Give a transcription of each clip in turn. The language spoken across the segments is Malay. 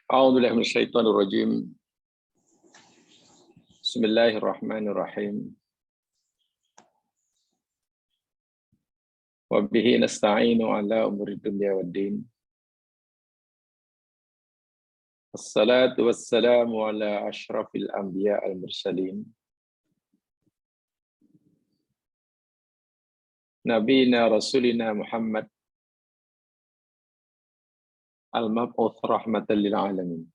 A'udzubillahi minasyaitonirrajim. Bismillahirrahmanirrahim. Wa bihi nasta'inu ala umuri dunya waddin. Assalatu wassalamu ala asyrafil anbiya al-mursalin. Nabiyina rasulina Muhammad al-mab'uts rahmatan lil alamin.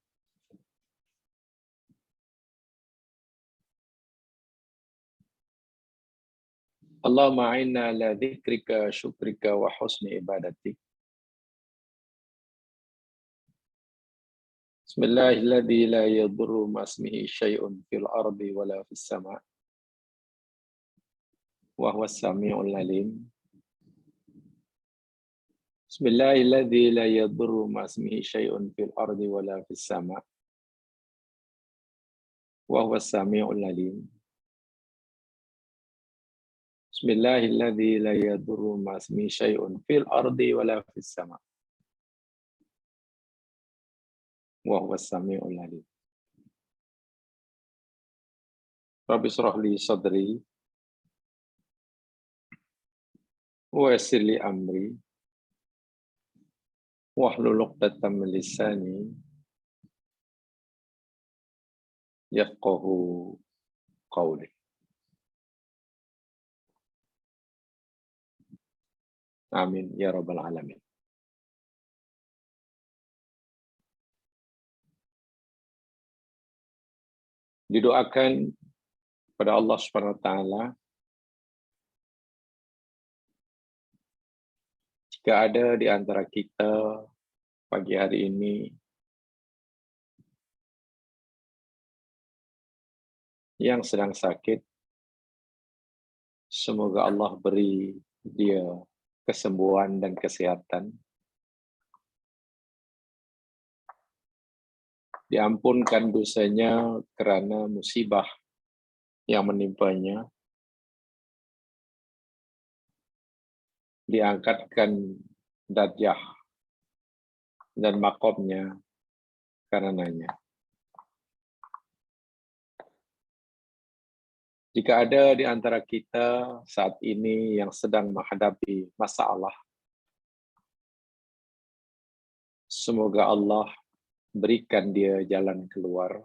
Allahumma a'inna ala dzikrika, syukrika wa husni ibadatik. Bismillahilladzi la yadurru ma'asmihi syai'un fil ardi wala fis sama' wa huwas sami'ul alim. Bismillahilladzi la yadurru ma'asmihi syai'un fil ardi wala fis sama' wa huwas sami'ul alim. Bismillahilladzi la yadurru ma'asmihi syai'un fil ardi wala fis sama' wa huwas sami'ul alim. Rabbi shrah li sadri wa yassir li amri wahlul 'uqdatam min lisani yafqahu qawli. Amin ya rabbal alamin. Didoakan kepada Allah Subhanahu wa taala jika ada di antara kita pagi hari ini yang sedang sakit, semoga Allah beri dia kesembuhan dan kesehatan. Diampunkan dosanya karena musibah yang menimpanya. Diangkatkan darjah dan maqamnya karenanya. Jika ada di antara kita saat ini yang sedang menghadapi masalah, semoga Allah berikan dia jalan keluar.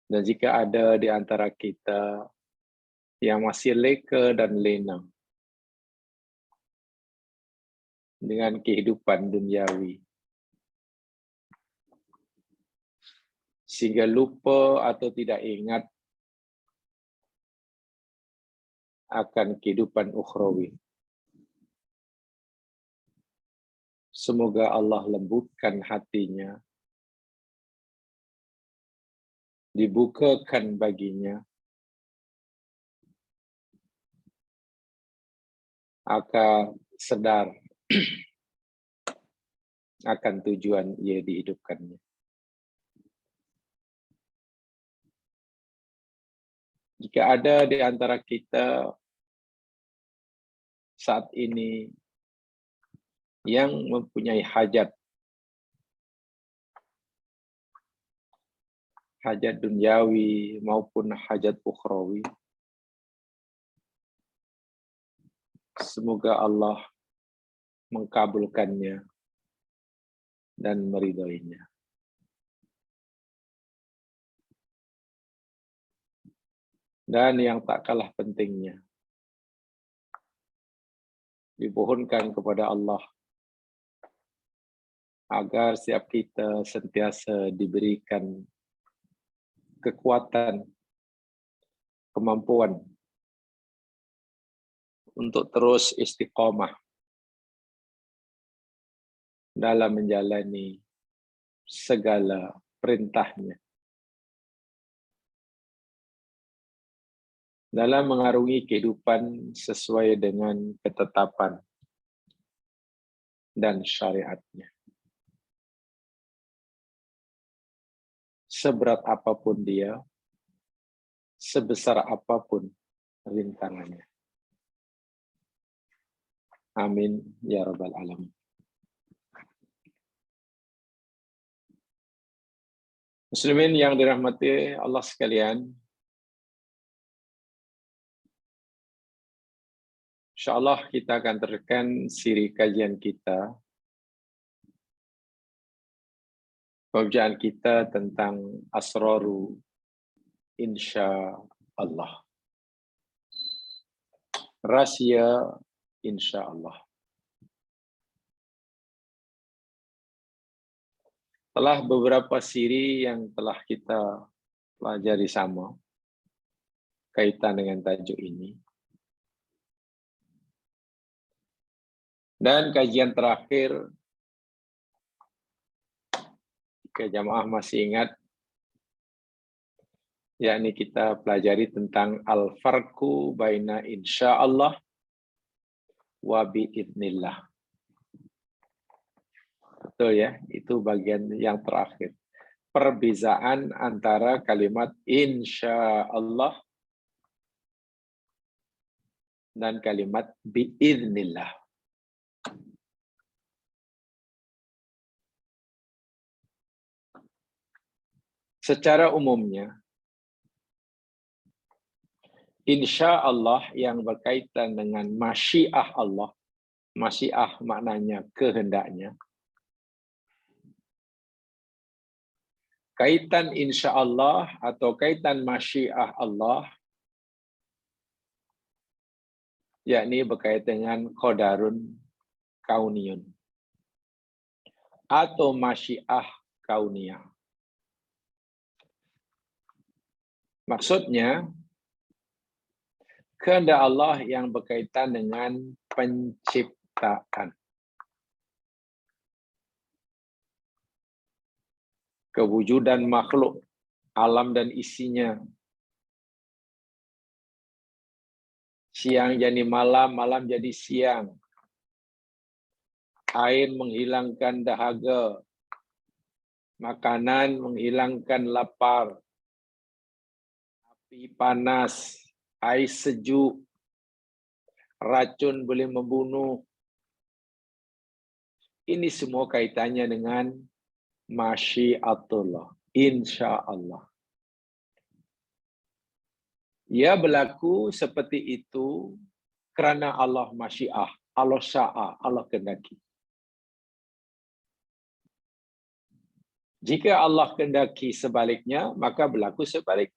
Dan jika ada di antara kita yang masih leka dan lena dengan kehidupan duniawi, sehingga lupa atau tidak ingat akan kehidupan ukhrawi, semoga Allah lembutkan hatinya, dibukakan baginya akan sedar akan tujuan ia dihidupkannya. Jika ada di antara kita saat ini yang mempunyai hajat duniawi maupun hajat ukhrawi, semoga Allah mengkabulkannya dan meridhoinya. Dan yang tak kalah pentingnya, dimohonkan kepada Allah agar setiap kita sentiasa diberikan kekuatan, kemampuan untuk terus istiqomah dalam menjalani segala perintahnya, dalam mengarungi kehidupan sesuai dengan ketetapan dan syariatnya. Seberat apapun dia, sebesar apapun rintangannya. Amin ya rabbal alamin. Muslimin yang dirahmati Allah sekalian, insyaallah kita akan teruskan siri kajian kita. Pembacaan kita tentang asraru insya Allah. Rahasia insya Allah. Telah beberapa siri yang telah kita pelajari sama kaitan dengan tajuk ini. Dan kajian terakhir, jika jamaah masih ingat, yakni kita pelajari tentang al-farqu baina insya Allah wa bi'idnillah. Betul ya, itu bagian yang terakhir. Perbezaan antara kalimat insya Allah dan kalimat bi'idnillah. Secara umumnya, insya Allah yang berkaitan dengan masyiah Allah, masyiah maknanya kehendaknya. Kaitan insya Allah atau kaitan masyiah Allah, yakni berkaitan dengan qadarun kauniyun atau masyiah kauniyah. Maksudnya, kehendak Allah yang berkaitan dengan penciptaan. Kewujudan makhluk, alam dan isinya. Siang jadi malam, malam jadi siang. Air menghilangkan dahaga. Makanan menghilangkan lapar. Api panas, air sejuk. Racun boleh membunuh. Ini semua kaitannya dengan masyiatullah, insya Allah. Ia berlaku seperti itu kerana Allah masyiah, Allah sya'a, Allah kehendaki. Jika Allah kehendaki sebaliknya, maka berlaku sebaliknya.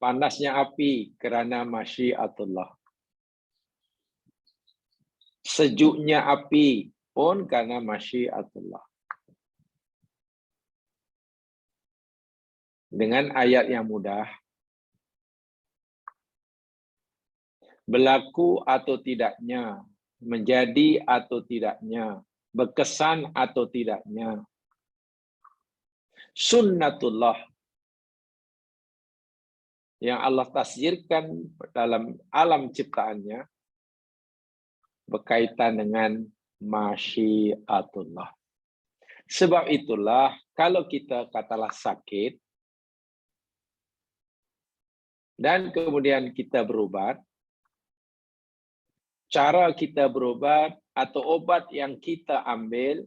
Panasnya api kerana masyiatullah. Sejuknya api pun kerana masyiatullah. Dengan ayat yang mudah, berlaku atau tidaknya, menjadi atau tidaknya, berkesan atau tidaknya, sunnatullah yang Allah tasjirkan dalam alam ciptaannya berkaitan dengan masyiatullah. Sebab itulah kalau kita katalah sakit dan kemudian kita berubat, cara kita berubat atau obat yang kita ambil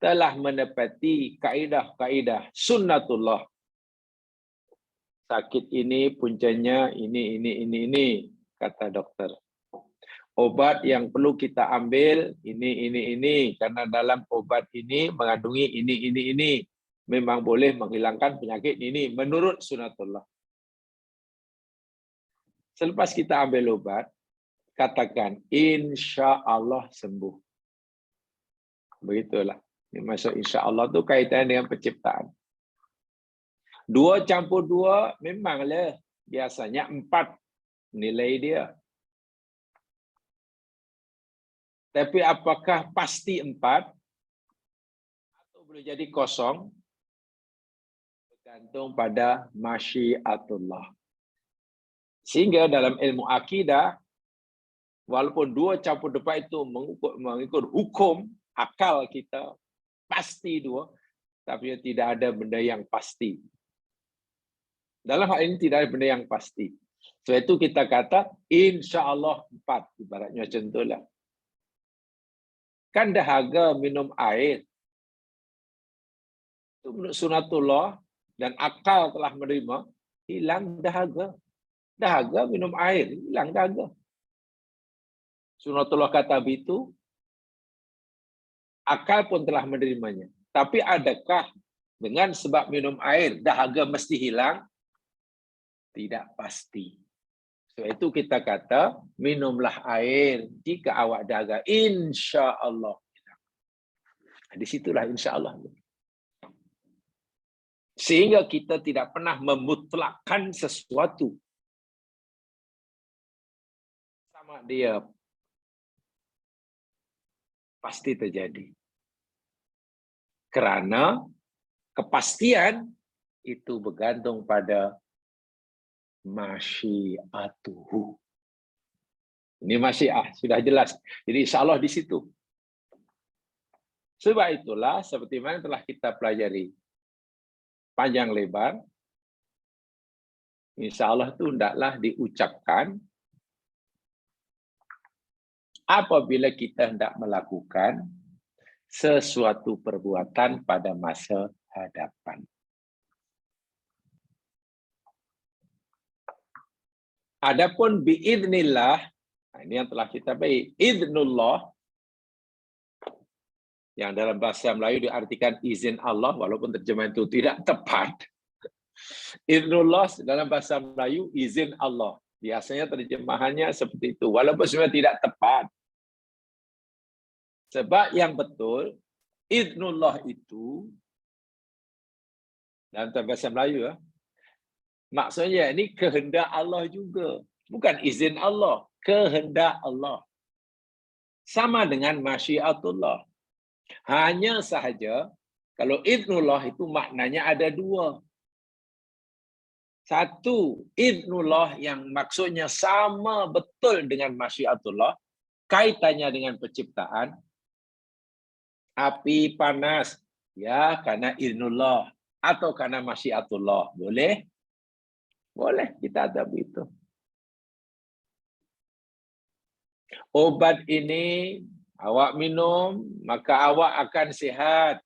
telah menepati kaedah-kaedah sunnatullah. Sakit ini puncanya ini, kata dokter. Obat yang perlu kita ambil ini, karena dalam obat ini mengandungi ini. Memang boleh menghilangkan penyakit ini menurut sunnatullah. Selepas kita ambil obat, katakan insya Allah sembuh. Begitulah. Maksud insya Allah itu kaitan dengan penciptaan. 2 campur 2 memanglah biasanya 4 nilai dia. Tapi apakah pasti 4 atau boleh jadi kosong? Bergantung pada masyiatullah. Sehingga dalam ilmu akidah, walaupun 2 campur 2 itu mengikut hukum akal kita, pasti 2, tapi tidak ada benda yang pasti. Dalam hal ini tidak ada benda yang pasti. Sebab itu kita kata, insya Allah 4. Ibaratnya macam itulah. Kan dahaga minum air. itu menurut sunatullah dan akal telah menerima, hilang dahaga. Dahaga minum air, hilang dahaga. Sunatullah kata begitu, akal pun telah menerimanya. Tapi adakah dengan sebab minum air dahaga mesti hilang? Tidak pasti. Sebab itu kita kata, minumlah air jika awak dahaga, insya-Allah. Di situlah insya-Allah. Sehingga kita tidak pernah memutlakkan sesuatu. Sama dia pasti terjadi. Kerana kepastian itu bergantung pada masyiatuhu. Ini masyiah, sudah jelas. Jadi insya-Allah di situ. Sebab itulah, seperti mana telah kita pelajari panjang lebar, insya-Allah itu hendaklah diucapkan apabila kita hendak melakukan sesuatu perbuatan pada masa hadapan. Adapun biiznillah, ini yang telah kita bahas, iznullah, yang dalam bahasa Melayu diartikan izin Allah, walaupun terjemahan itu tidak tepat. Iznullah dalam bahasa Melayu, izin Allah. Biasanya terjemahannya seperti itu, walaupun sebenarnya tidak tepat. Sebab yang betul, iznullah itu, dalam bahasa Melayu, maksudnya ini kehendak Allah juga. Bukan izin Allah, kehendak Allah. Sama dengan masyiatullah. Hanya sahaja, kalau iznullah itu maknanya ada dua. Satu, iznullah yang maksudnya sama betul dengan masyiatullah, kaitannya dengan penciptaan. Api panas, ya karena iznullah. Atau karena masyiatullah. Boleh? Boleh, kita ada begitu. Obat ini awak minum, maka awak akan sihat.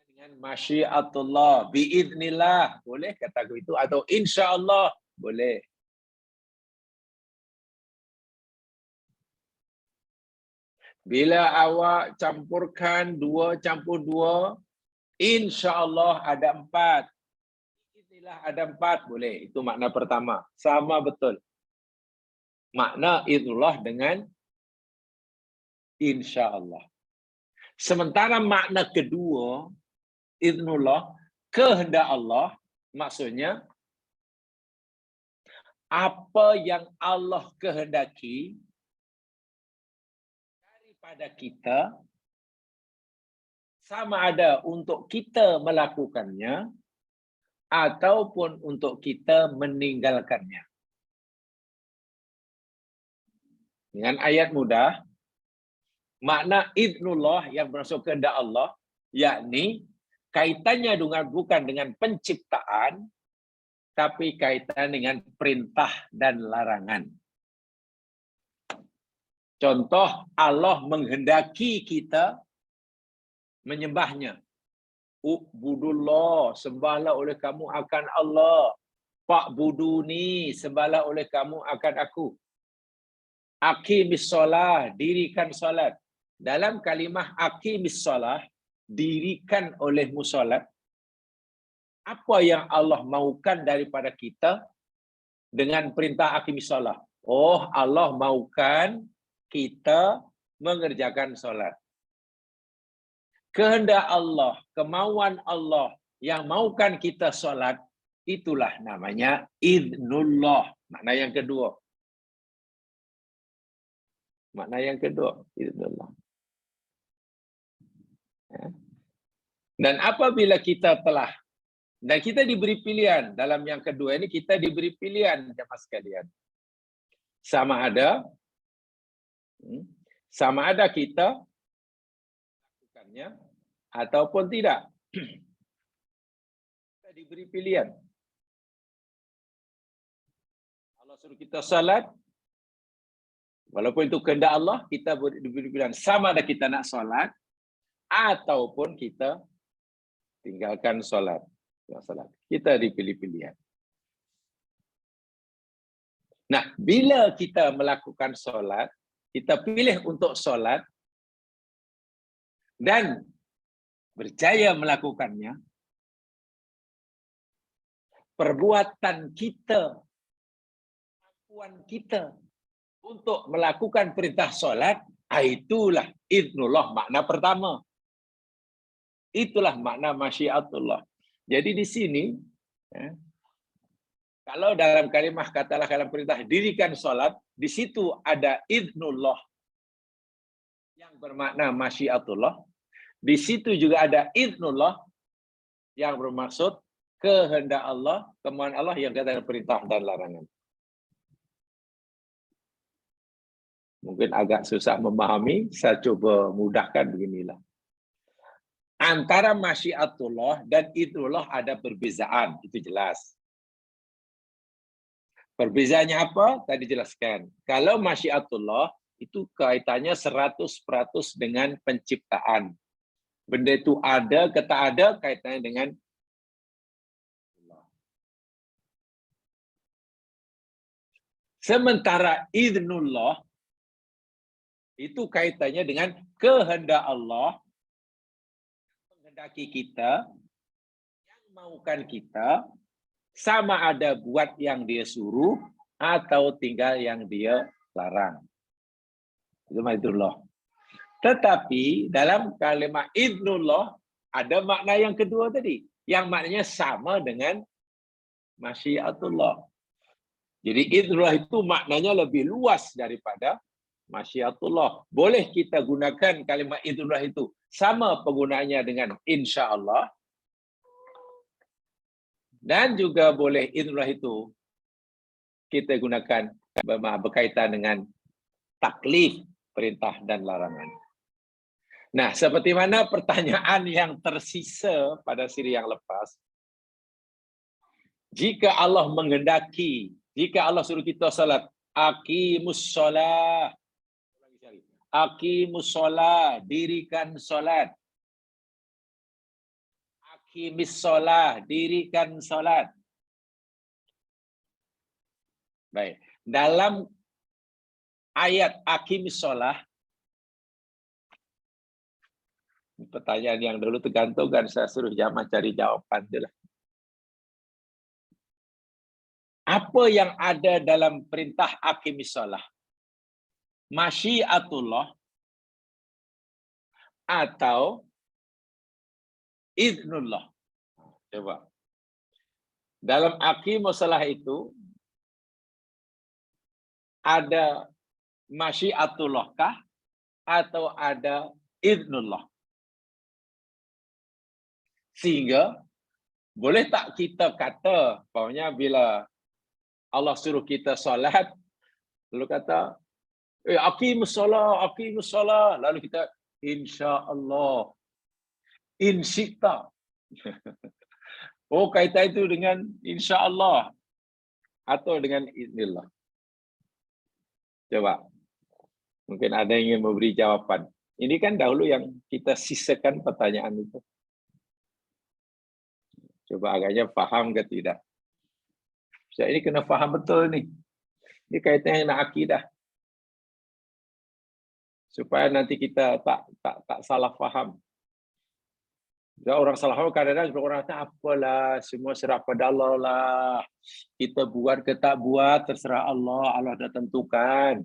Dengan masyiatullah, biiznillah. Boleh kata begitu? Atau insya-Allah. Boleh. Bila awak campurkan 2 + 2, insya-Allah ada 4. Biiznillah ada 4. Boleh. Itu makna pertama. Sama betul. Makna iznullah dengan insya-Allah. Sementara makna kedua, iznullah, kehendak Allah, maksudnya apa yang Allah kehendaki daripada kita, sama ada untuk kita melakukannya ataupun untuk kita meninggalkannya. Dengan ayat mudah, makna iznullah yang bermaksud kehendak Allah, yakni kaitannya bukan dengan penciptaan, tapi kaitan dengan perintah dan larangan. Contoh, Allah menghendaki kita menyembahnya. Ubudullah, sembahlah oleh kamu akan Allah. Fa'buduni, sembahlah oleh kamu akan aku. Aqimis solah, dirikan solat. Dalam kalimah aqimis solah, dirikan olehmu solat. Apa yang Allah maukan daripada kita dengan perintah aqimis solah? Oh, Allah maukan kita mengerjakan solat. Kehendak Allah, kemauan Allah yang maukan kita solat, itulah namanya iznullah. Makna yang kedua. Makna yang kedua, iznullah. Dan apabila kita telah, dan kita diberi pilihan, dalam yang kedua ini kita diberi pilihan, jemaah sekalian. Sama ada kita lakukannya ataupun tidak. Kita diberi pilihan. Allah suruh kita salat, walaupun itu kehendak Allah, kita diberi pilihan. Sama ada kita nak salat ataupun kita tinggalkan solat. Kita dipilih pilihan. Nah, bila kita melakukan solat, kita pilih untuk solat dan berjaya melakukannya, perbuatan kita, kemampuan kita untuk melakukan perintah solat, itulah idznullah, makna pertama. Itulah makna masyiatullah. Jadi di sini, kalau dalam kalimah katalah dalam perintah dirikan solat, di situ ada idznullah yang bermakna masyiatullah. Di situ juga ada idznullah yang bermaksud kehendak Allah, kemauan Allah yang katakan perintah dan larangan. Mungkin agak susah memahami, saya coba mudahkan beginilah. Antara masyiatullah dan idznullah ada perbezaan, itu jelas. Perbezaannya apa? Tadi jelaskan. Kalau masyiatullah itu kaitannya 100% dengan penciptaan. Benda itu ada, kata ada, kaitannya dengan Allah. Sementara idznullah itu kaitannya dengan kehendak Allah, menghendaki kita, yang maukan kita, sama ada buat yang dia suruh atau tinggal yang dia larang. Itu idznullah. Tetapi dalam kalimat idznullah ada makna yang kedua tadi, yang maknanya sama dengan masyiatullah. Jadi idznullah itu maknanya lebih luas daripada masyiatullah. Boleh kita gunakan kalimat idznullah itu sama penggunaannya dengan insyaallah. Dan juga boleh idznullah itu kita gunakan berkaitan dengan taklif, perintah dan larangan. Nah, seperti mana pertanyaan yang tersisa pada siri yang lepas. Jika Allah menghendaki, jika Allah suruh kita salat, aqimus shalah. Aqimus shalah, dirikan salat. Aqimis shalah, dirikan salat. Baik, dalam ayat aqimis shalah, pertanyaan yang dulu tergantung kan, saya suruh jamaah cari jawaban je lah. Apa yang ada dalam perintah aqimis shalah? Masyiatullah atau idznullah? Coba. Dalam aqimus shalah itu ada masyiatullah kah atau ada idznullah? Sehingga boleh tak kita kata, pokoknya bila Allah suruh kita solat, lalu kata, aqimus shalah, lalu kita insyaallah, insyita. Oh, kaitan itu dengan insyaallah atau dengan idznillah. Coba. Mungkin ada yang ingin memberi jawaban. Ini kan dahulu yang kita sisakan pertanyaan itu. Coba agaknya faham ke tidak? Saya ini kena faham betul nih. Ini kaitannya dengan akidah. Supaya nanti kita tak salah faham. Kalau orang salah faham, kadang-kadang orang kata, apalah, semua serah pada Allah lah. Kita buat ke tak buat, terserah Allah. Allah dah tentukan.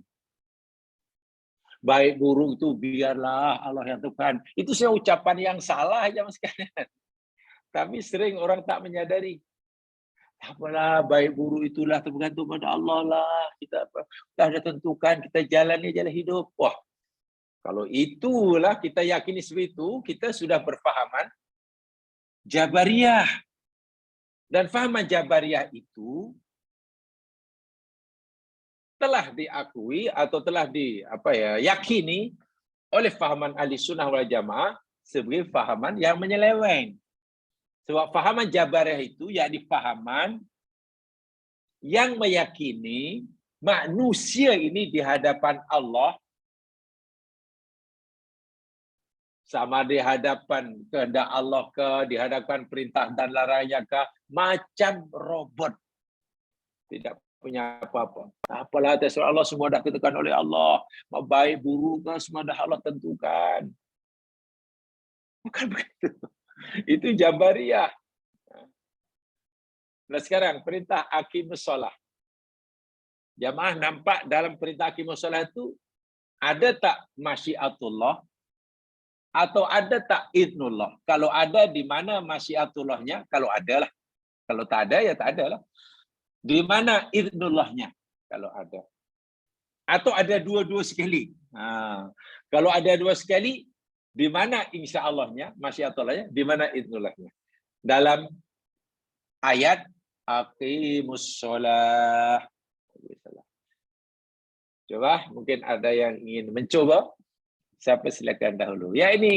Baik buruk itu biarlah Allah yang tentukan. Itu sebenarnya ucapan yang salah aja mas sekalian. Tapi sering orang tak menyadari. Apalah, baik buruk itulah tergantung pada Allah lah. Kita dah tentukan, kita jalani jalan hidup. Wah, kalau itulah kita yakini seperti itu, kita sudah berfahaman Jabariyah. Dan fahaman Jabariyah itu telah diakui atau telah yakini oleh fahaman ahli sunnah wal jamaah sebagai fahaman yang menyeleweng. Sebab fahaman Jabariyah itu yakni fahaman yang meyakini manusia ini di hadapan Allah sama di hadapan kehendak Allah ke, di hadapan perintah dan larangannya ke, macam robot. Tidak punya apa-apa. Apalah terserah Allah, semua dah ditentukan oleh Allah. Baik, buruk ke, semua dah Allah tentukan. Bukan begitu. Itu Jabariyah. Nah sekarang perintah aqimus shalah. Jamaah nampak dalam perintah aqimus shalah itu ada tak masyiatullah atau ada tak idnullah? Kalau ada, di mana masyiatullahnya? Kalau ada lah. Kalau tak ada, ya tak ada lah. Di mana idnullahnya? Kalau ada. Atau ada dua-dua sekali. Kalau ada dua sekali, di mana insya Allahnya, masyiatullahnya, di mana idnullahnya? Dalam ayat aqimus shalah. Coba, mungkin ada yang ingin mencoba. Siapa silakan dahulu. Ya ini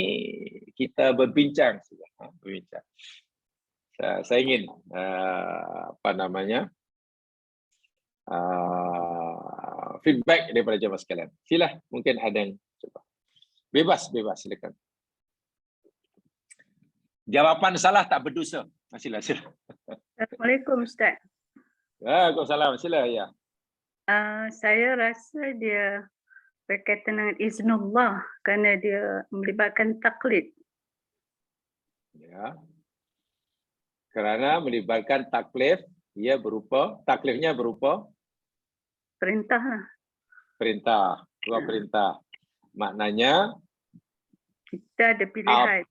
kita berbincang sudah. Berbincang. Saya ingin feedback daripada jemaah sekalian. Sila, mungkin ada yang coba. Bebas silakan. Jawapan salah tak berdosa. Sila. Assalamualaikum Ustaz. Waalaikumsalam. Sila ya. Saya rasa dia berkaitan dengan iznullah kerana dia melibatkan taklid. Ya. Kerana melibatkan taklif, taklifnya berupa Perintah. perintah, dua perintah. Maknanya kita ada pilihan.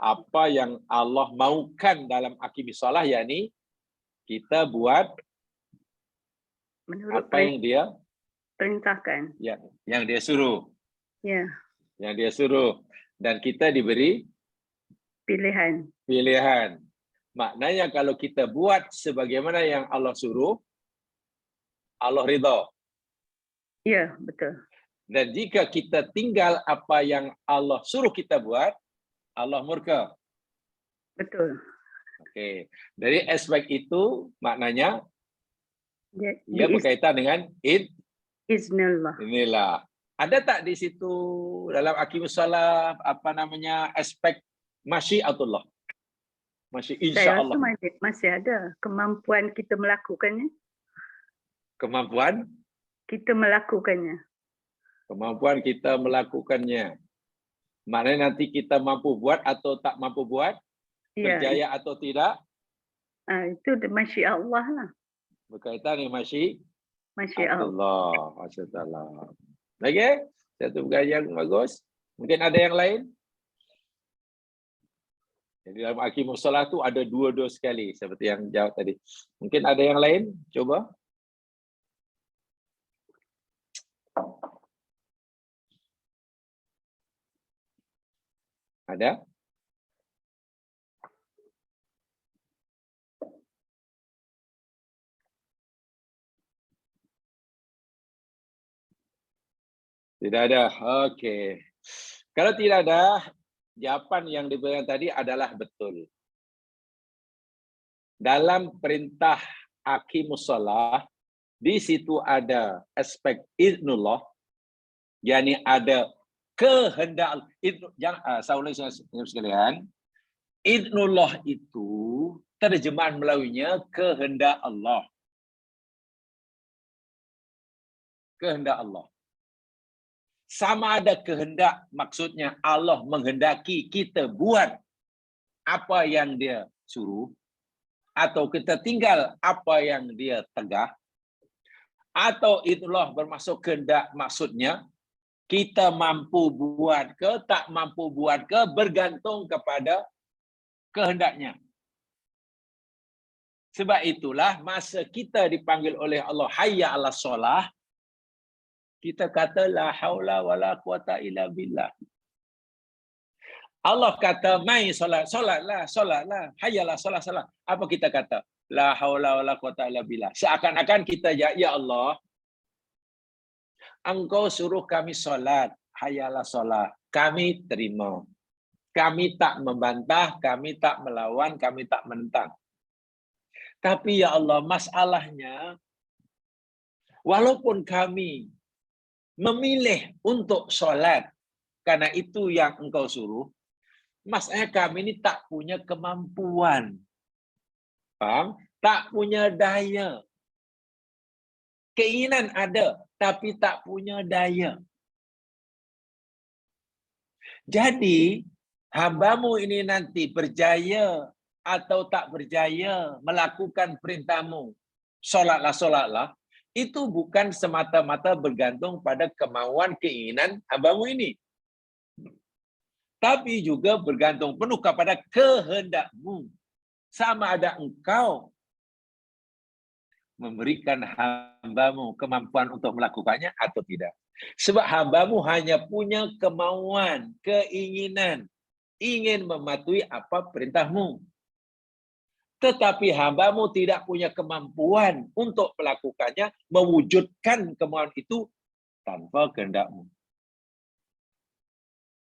Apa yang Allah maukan dalam aqimus shalah, yakni kita buat menurut apa yang dia perintahkan. Ya, yang dia suruh. Ya. Yang dia suruh. Dan kita diberi pilihan. Maknanya kalau kita buat sebagaimana yang Allah suruh, Allah ridha. Ya, betul. Dan jika kita tinggal apa yang Allah suruh kita buat, Allah murka. Betul. Okey. Dari aspek itu, maknanya ia berkaitan dengan iznillah. Inilah. Ada tak di situ dalam aqimus shalah aspek masyiatullah? Insya-Allah. Saya rasa masih ada kemampuan kita melakukannya. Kemampuan kita melakukannya. Maknanya nanti kita mampu buat atau tak mampu buat? Ya. Berjaya atau tidak? Itu masyiat Allah lah. Berkaitan dengan masyiat Allah. Masyaallah. Lagi? Satu pengajian bagus. Mungkin ada yang lain? Jadi dalam aqimus shalah tu ada dua sekali seperti yang jawab tadi. Mungkin ada yang lain? Coba. Ada? Tidak ada. Okey. Kalau tidak ada, jawapan yang diberikan tadi adalah betul. Dalam perintah aqimus shalah, di situ ada aspek idnullah, yakni ada kehendak. Saya ulangi sekalian. Idnullah itu terjemahan Melawinya kehendak Allah. Kehendak Allah. Sama ada kehendak, maksudnya Allah menghendaki kita buat apa yang dia suruh, atau kita tinggal apa yang dia tegah, atau itulah bermaksud kehendak, maksudnya kita mampu buat ke, tak mampu buat ke, bergantung kepada kehendaknya. Sebab itulah masa kita dipanggil oleh Allah, hayya 'alas shalah, kita kata la haula wala quwata illa billah. Allah kata mai solatlah, hayya 'alas shalah. Apa kita kata? La haula wala quwata illa billah. Seakan-akan kita ya Allah, Engkau suruh kami solat, hayya 'alas shalah. Kami terima. Kami tak membantah, kami tak melawan, kami tak menentang. Tapi ya Allah, masalahnya walaupun kami memilih untuk solat, karena itu yang engkau suruh. Maksudnya kami ini tak punya kemampuan. Paham? Tak punya daya. Keinginan ada, tapi tak punya daya. Jadi, hambamu ini nanti berjaya atau tak berjaya melakukan perintahmu, solatlah, itu bukan semata-mata bergantung pada kemauan keinginan hambamu ini. Tapi juga bergantung penuh kepada kehendakmu. Sama ada engkau memberikan hambamu kemampuan untuk melakukannya atau tidak. Sebab hambamu hanya punya kemauan, keinginan, ingin mematuhi apa perintahmu. Tetapi hambamu tidak punya kemampuan untuk melakukannya, mewujudkan kemauan itu tanpa kehendakmu.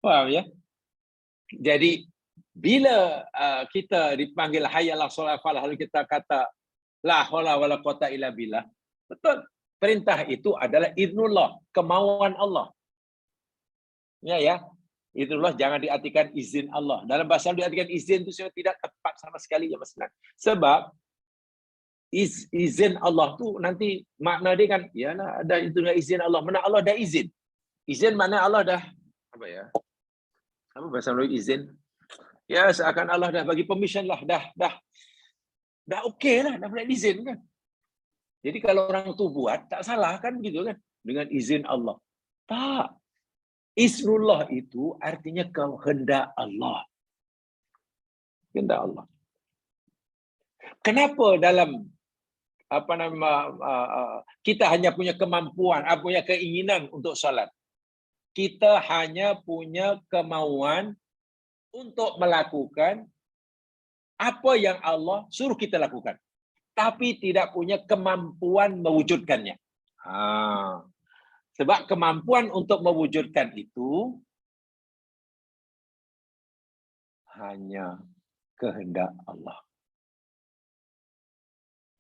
Paham ya? Jadi, bila kita dipanggil hayyalah solat falah, lalu kita kata la haula wala quwata illa billah, betul. Perintah itu adalah idznullah, kemauan Allah. Ya. Idznullah jangan diartikan izin Allah. Dalam bahasa Arab diartikan izin itu tidak tepat sama sekali ya Mas. Sebab izin Allah tu nanti makna dia kan, yalah ada itu izin Allah. Mana Allah dah izin. Izin makna Allah dah apa ya? Apa bahasa Arab izin? Ya seakan Allah dah bagi permission lah, dah okey lah, dah boleh izin kan. Jadi kalau orang tu buat, tak salah kan begitu kan? Dengan izin Allah. Tak. Iznullah itu artinya kehendak Allah. Kehendak Allah. Kenapa dalam kita hanya punya kemampuan, punya keinginan untuk salat? Kita hanya punya kemauan untuk melakukan apa yang Allah suruh kita lakukan. Tapi tidak punya kemampuan mewujudkannya. Sebab kemampuan untuk mewujudkan itu hanya kehendak Allah.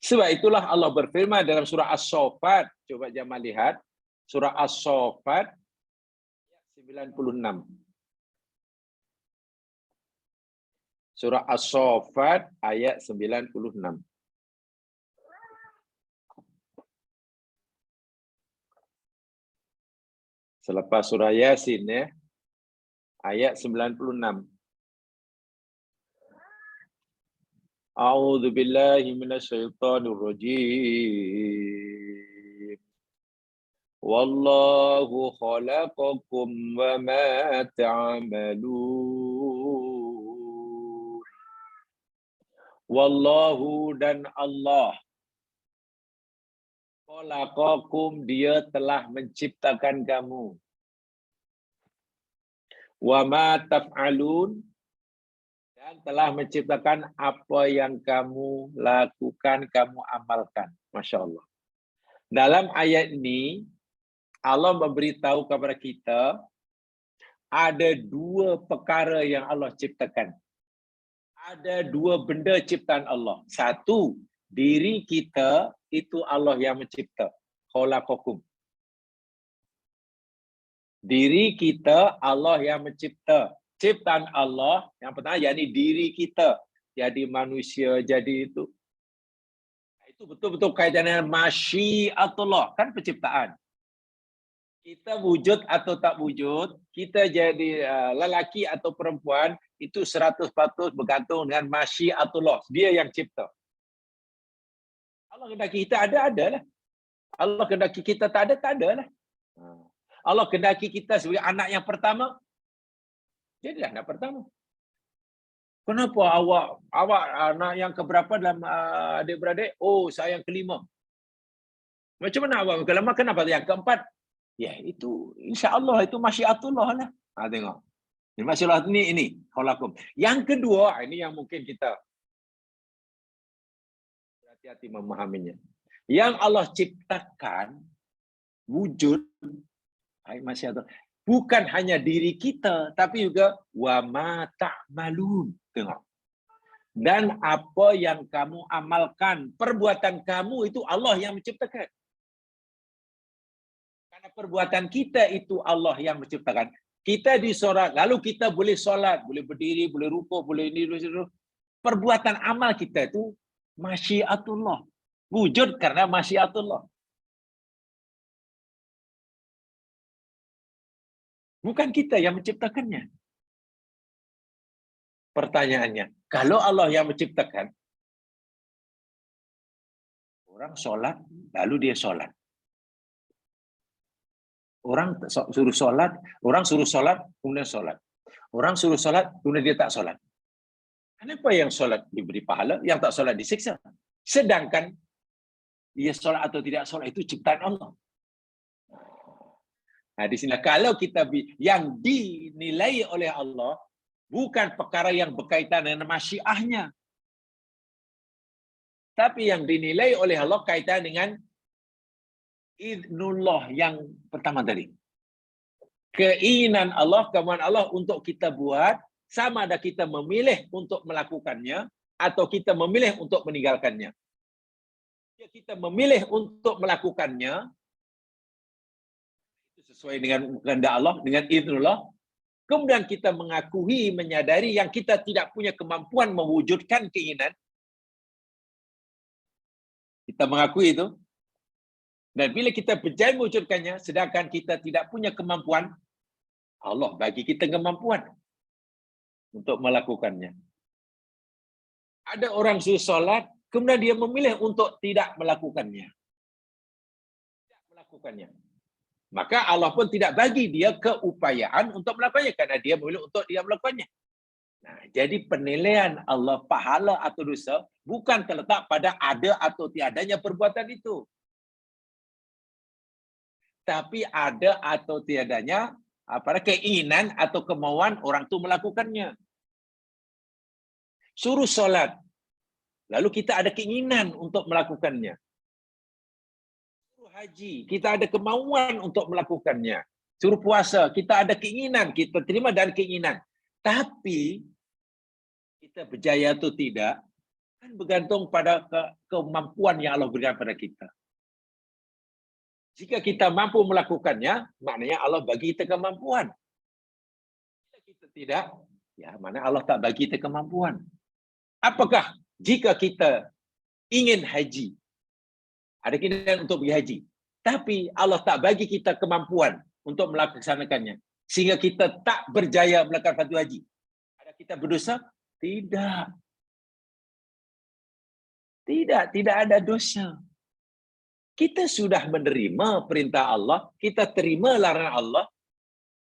Sebab itulah Allah berfirman dalam surah As-Saffat. Coba jangan lihat. Surah As-Saffat 96. Surah As-Saffat ayat 96. Selepas surah Yasin ya. Ayat 96. A'udzu billahi minasyaitonir rajim. Wallahu khalaqakum wa ma ta'malun. Wallahu dan Allah. Khalaqakum, dia telah menciptakan kamu. Wa ma taf'alun, dan telah menciptakan apa yang kamu lakukan, kamu amalkan. Masya Allah. Dalam ayat ini, Allah memberitahu kepada kita, ada dua perkara yang Allah ciptakan. Ada dua benda ciptaan Allah. Satu, diri kita, itu Allah yang mencipta. Khalaqakum. Diri kita, Allah yang mencipta. Ciptaan Allah, yang pertama, yakni diri kita. Jadi manusia, jadi itu. Itu betul-betul kaitan dengan masyiatullah. Kan penciptaan. Kita wujud atau tak wujud, kita jadi lelaki atau perempuan, itu 100% bergantung dengan masyiatullah. Dia yang cipta. Allah kendaki kita ada lah. Allah kendaki kita tak ada lah. Allah kendaki kita sebagai anak yang pertama, jadilah anak pertama. Kenapa awak anak yang keberapa dalam adik-beradik? Oh, saya yang kelima. Macam mana awak kelima? Kenapa yang keempat? Ya, itu insya-Allah itu masyiatullah lah. Tengok. Ini masyiatullah ini khalakum. Yang kedua, ini yang mungkin kita hati-hati memahaminya. Yang Allah ciptakan wujud masyiatullah. Bukan hanya diri kita, tapi juga wa ma ta'malun. Tengok. Dan apa yang kamu amalkan, perbuatan kamu itu Allah yang menciptakan. Karena perbuatan kita itu Allah yang menciptakan. Kita di solat, lalu kita boleh solat, boleh berdiri, boleh rukuk, boleh ini, perbuatan amal kita itu masyiatullah. Wujud karena masyiatullah. Bukan kita yang menciptakannya. Pertanyaannya, kalau Allah yang menciptakan, orang solat, lalu dia solat. Orang suruh solat, kemudian solat. Orang suruh solat, kemudian dia tak solat. Kenapa yang solat diberi pahala, yang tak solat disiksa? Sedangkan dia solat atau tidak solat itu ciptaan Allah. Nah, di sini kalau kita yang dinilai oleh Allah bukan perkara yang berkaitan dengan masyiahnya, tapi yang dinilai oleh Allah kaitan dengan idnullah yang pertama tadi. Keinginan Allah, kemauan Allah untuk kita buat, sama ada kita memilih untuk melakukannya atau kita memilih untuk meninggalkannya. Jika kita memilih untuk melakukannya, sesuai dengan kehendak Allah, dengan idnullah, kemudian kita mengakui, menyadari yang kita tidak punya kemampuan mewujudkan keinginan, kita mengakui itu. Dan bila kita berjaya mewujudkannya, sedangkan kita tidak punya kemampuan, Allah bagi kita kemampuan untuk melakukannya. Ada orang suruh solat, kemudian dia memilih untuk tidak melakukannya. Maka Allah pun tidak bagi dia keupayaan untuk melakukannya, karena dia memilih untuk dia melakukannya. Nah, jadi penilaian Allah pahala atau dosa bukan terletak pada ada atau tiadanya perbuatan itu. Tapi ada atau tiadanya keinginan atau kemauan orang itu melakukannya. Suruh solat, lalu kita ada keinginan untuk melakukannya. Suruh haji, kita ada kemauan untuk melakukannya. Suruh puasa, kita ada keinginan, kita terima dan keinginan. Tapi kita berjaya atau tidak kan bergantung pada kemampuan yang Allah berikan pada kita. Jika kita mampu melakukannya, maknanya Allah bagi kita kemampuan. Jika kita tidak, ya mana Allah tak bagi kita kemampuan. Apakah jika kita ingin haji, ada keinginan untuk pergi haji, tapi Allah tak bagi kita kemampuan untuk melaksanakannya, sehingga kita tak berjaya melakukan satu haji, ada kita berdosa? Tidak. Tidak ada dosa. Kita sudah menerima perintah Allah, kita terima larangan Allah,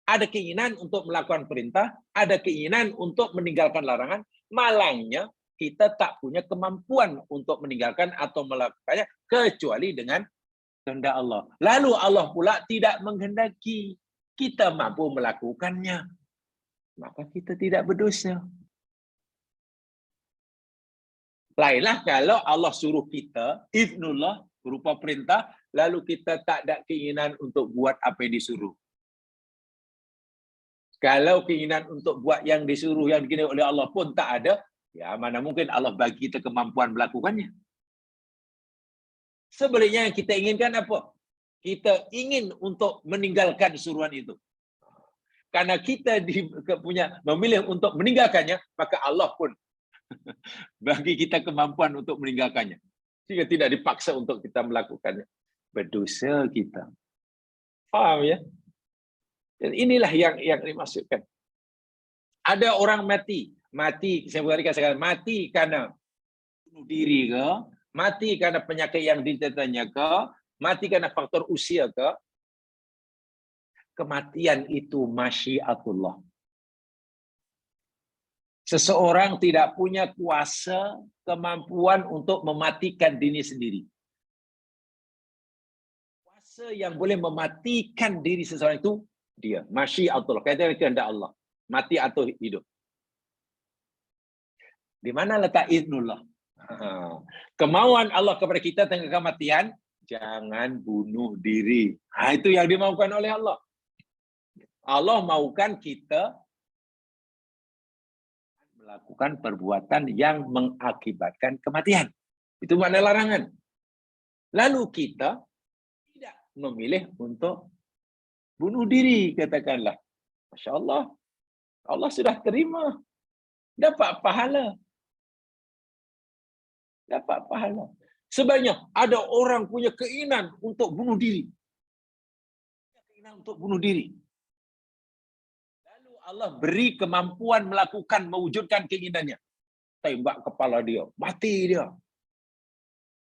ada keinginan untuk melakukan perintah, ada keinginan untuk meninggalkan larangan, malangnya kita tak punya kemampuan untuk meninggalkan atau melakukannya kecuali dengan kehendak Allah. Lalu Allah pula tidak menghendaki kita mampu melakukannya, maka kita tidak berdosa. Lainlah kalau Allah suruh kita, idnullah, berupa perintah, lalu kita tak ada keinginan untuk buat apa yang disuruh. Kalau keinginan untuk buat yang disuruh, yang dikenai oleh Allah pun tak ada, ya mana mungkin Allah bagi kita kemampuan melakukannya. Sebaliknya yang kita inginkan apa? Kita ingin untuk meninggalkan suruhan itu. Karena kita punya memilih untuk meninggalkannya, maka Allah pun bagi kita kemampuan untuk meninggalkannya. Sehingga tidak dipaksa untuk kita melakukannya. Berdosa kita. Faham ya? Dan inilah yang dimaksudkan. Ada orang mati, saya katakan mati karena bunuh diri ke, mati karena penyakit yang dideritanya ke, mati karena faktor usia ke, kematian itu masyiatullah. Seseorang tidak punya kuasa, kemampuan untuk mematikan diri sendiri. Kuasa yang boleh mematikan diri seseorang itu dia, masyiatullah, kaitannya kehendak Allah, mati atau hidup. Di mana letak idnullah? Kemauan Allah kepada kita tentang kematian, jangan bunuh diri. Itu yang dimaukan oleh Allah. Allah maukan kita melakukan perbuatan yang mengakibatkan kematian. Itu makna larangan. Lalu kita tidak memilih untuk bunuh diri, katakanlah. Masya Allah. Allah sudah terima. Dapat pahala. Dapat pahala. Sebanyak ada orang punya keinginan untuk bunuh diri. Keinginan untuk bunuh diri. Lalu Allah beri kemampuan mewujudkan keinginannya. Tembak kepala dia. Mati dia.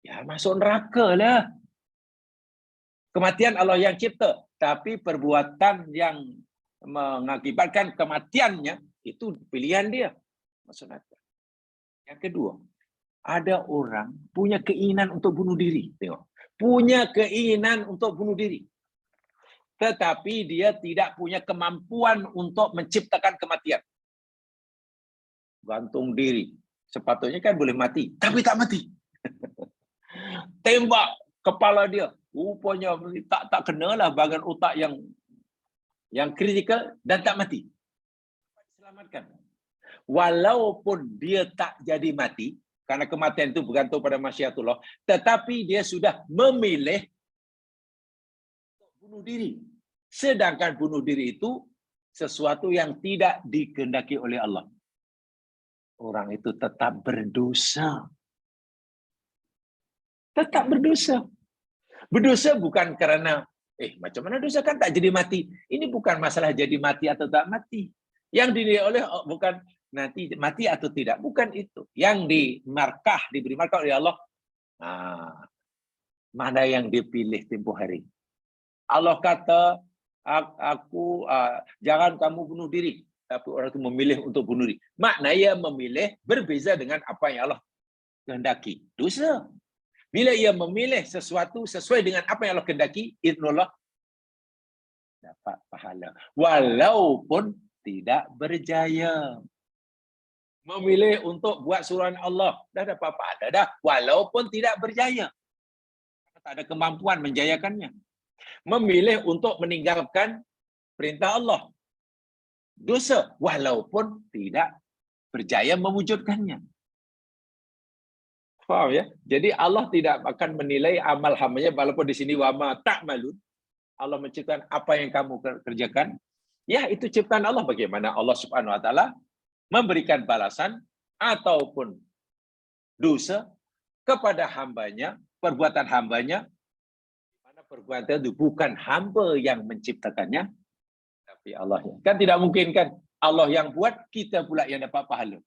Ya, masuk neraka lah. Kematian Allah yang cipta. Tapi perbuatan yang mengakibatkan kematiannya, itu pilihan dia. Masuk neraka. Yang kedua, ada orang punya keinginan untuk bunuh diri. Tengok. Punya keinginan untuk bunuh diri. Tetapi dia tidak punya kemampuan untuk menciptakan kematian. Gantung diri. Sepatutnya kan boleh mati. Tapi tak mati. Tembak kepala dia. Rupanya tak kenalah bahagian otak yang kritikal dan tak mati. Selamatkan. Walaupun dia tak jadi mati, karena kematian itu bergantung pada masyiatullah, tetapi dia sudah memilih untuk bunuh diri. Sedangkan bunuh diri itu sesuatu yang tidak dikehendaki oleh Allah. Orang itu tetap berdosa. Tetap berdosa. Berdosa bukan karena, macam mana dosa kan tak jadi mati. Ini bukan masalah jadi mati atau tak mati. Yang dinilai oleh bukan nanti mati atau tidak. Bukan itu. Yang diberi markah oleh Allah. Mana yang dipilih tempoh hari. Allah kata, jangan kamu bunuh diri. Tapi orang itu memilih untuk bunuh diri. Maknanya memilih berbeza dengan apa yang Allah kehendaki. Dosa. Bila ia memilih sesuatu sesuai dengan apa yang Allah kehendaki, idznullah, dapat pahala. Walaupun tidak berjaya. Memilih untuk buat suruhan Allah, dah dapat pahala dah. Walaupun tidak berjaya. Tak ada kemampuan menjayakannya. Memilih untuk meninggalkan perintah Allah. Dosa. Walaupun tidak berjaya mewujudkannya. Faham ya? Jadi Allah tidak akan menilai amal hambanya, walaupun di sini wama ta'malun. Allah menciptakan apa yang kamu kerjakan. Ya, itu ciptaan Allah. Bagaimana Allah Subhanahu wa taala memberikan balasan ataupun dosa kepada hambanya, perbuatan hambanya. Mana perbuatan itu bukan hamba yang menciptakannya, tapi Allah. Kan tidak mungkin kan Allah yang buat, kita pula yang dapat pahala.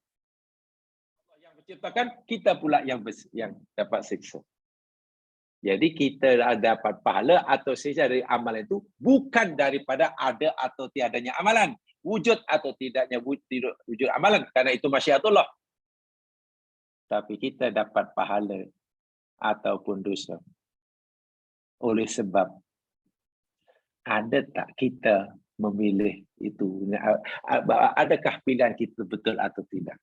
Ciptakan, kita pula yang dapat siksa. Jadi kita dapat pahala atau siksa dari amalan itu bukan daripada ada atau tiadanya amalan, wujud atau tidaknya wujud amalan, karena itu masyiatullah. Tapi kita dapat pahala ataupun dosa. Oleh sebab ada tak kita memilih itu? Adakah pilihan kita betul atau tidak?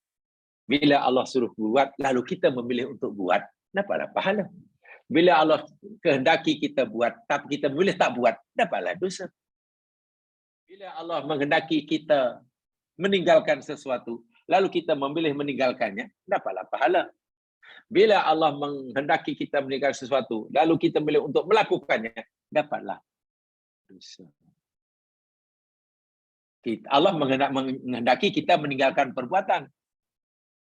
Bila Allah suruh buat, lalu kita memilih untuk buat, dapatlah pahala. Bila Allah kehendaki kita buat, tapi kita memilih tak buat, dapatlah dosa. Bila Allah menghendaki kita meninggalkan sesuatu, lalu kita memilih meninggalkannya, dapatlah pahala. Bila Allah menghendaki kita meninggalkan sesuatu, lalu kita memilih untuk melakukannya, dapatlah dosa. Allah menghendaki kita meninggalkan perbuatan.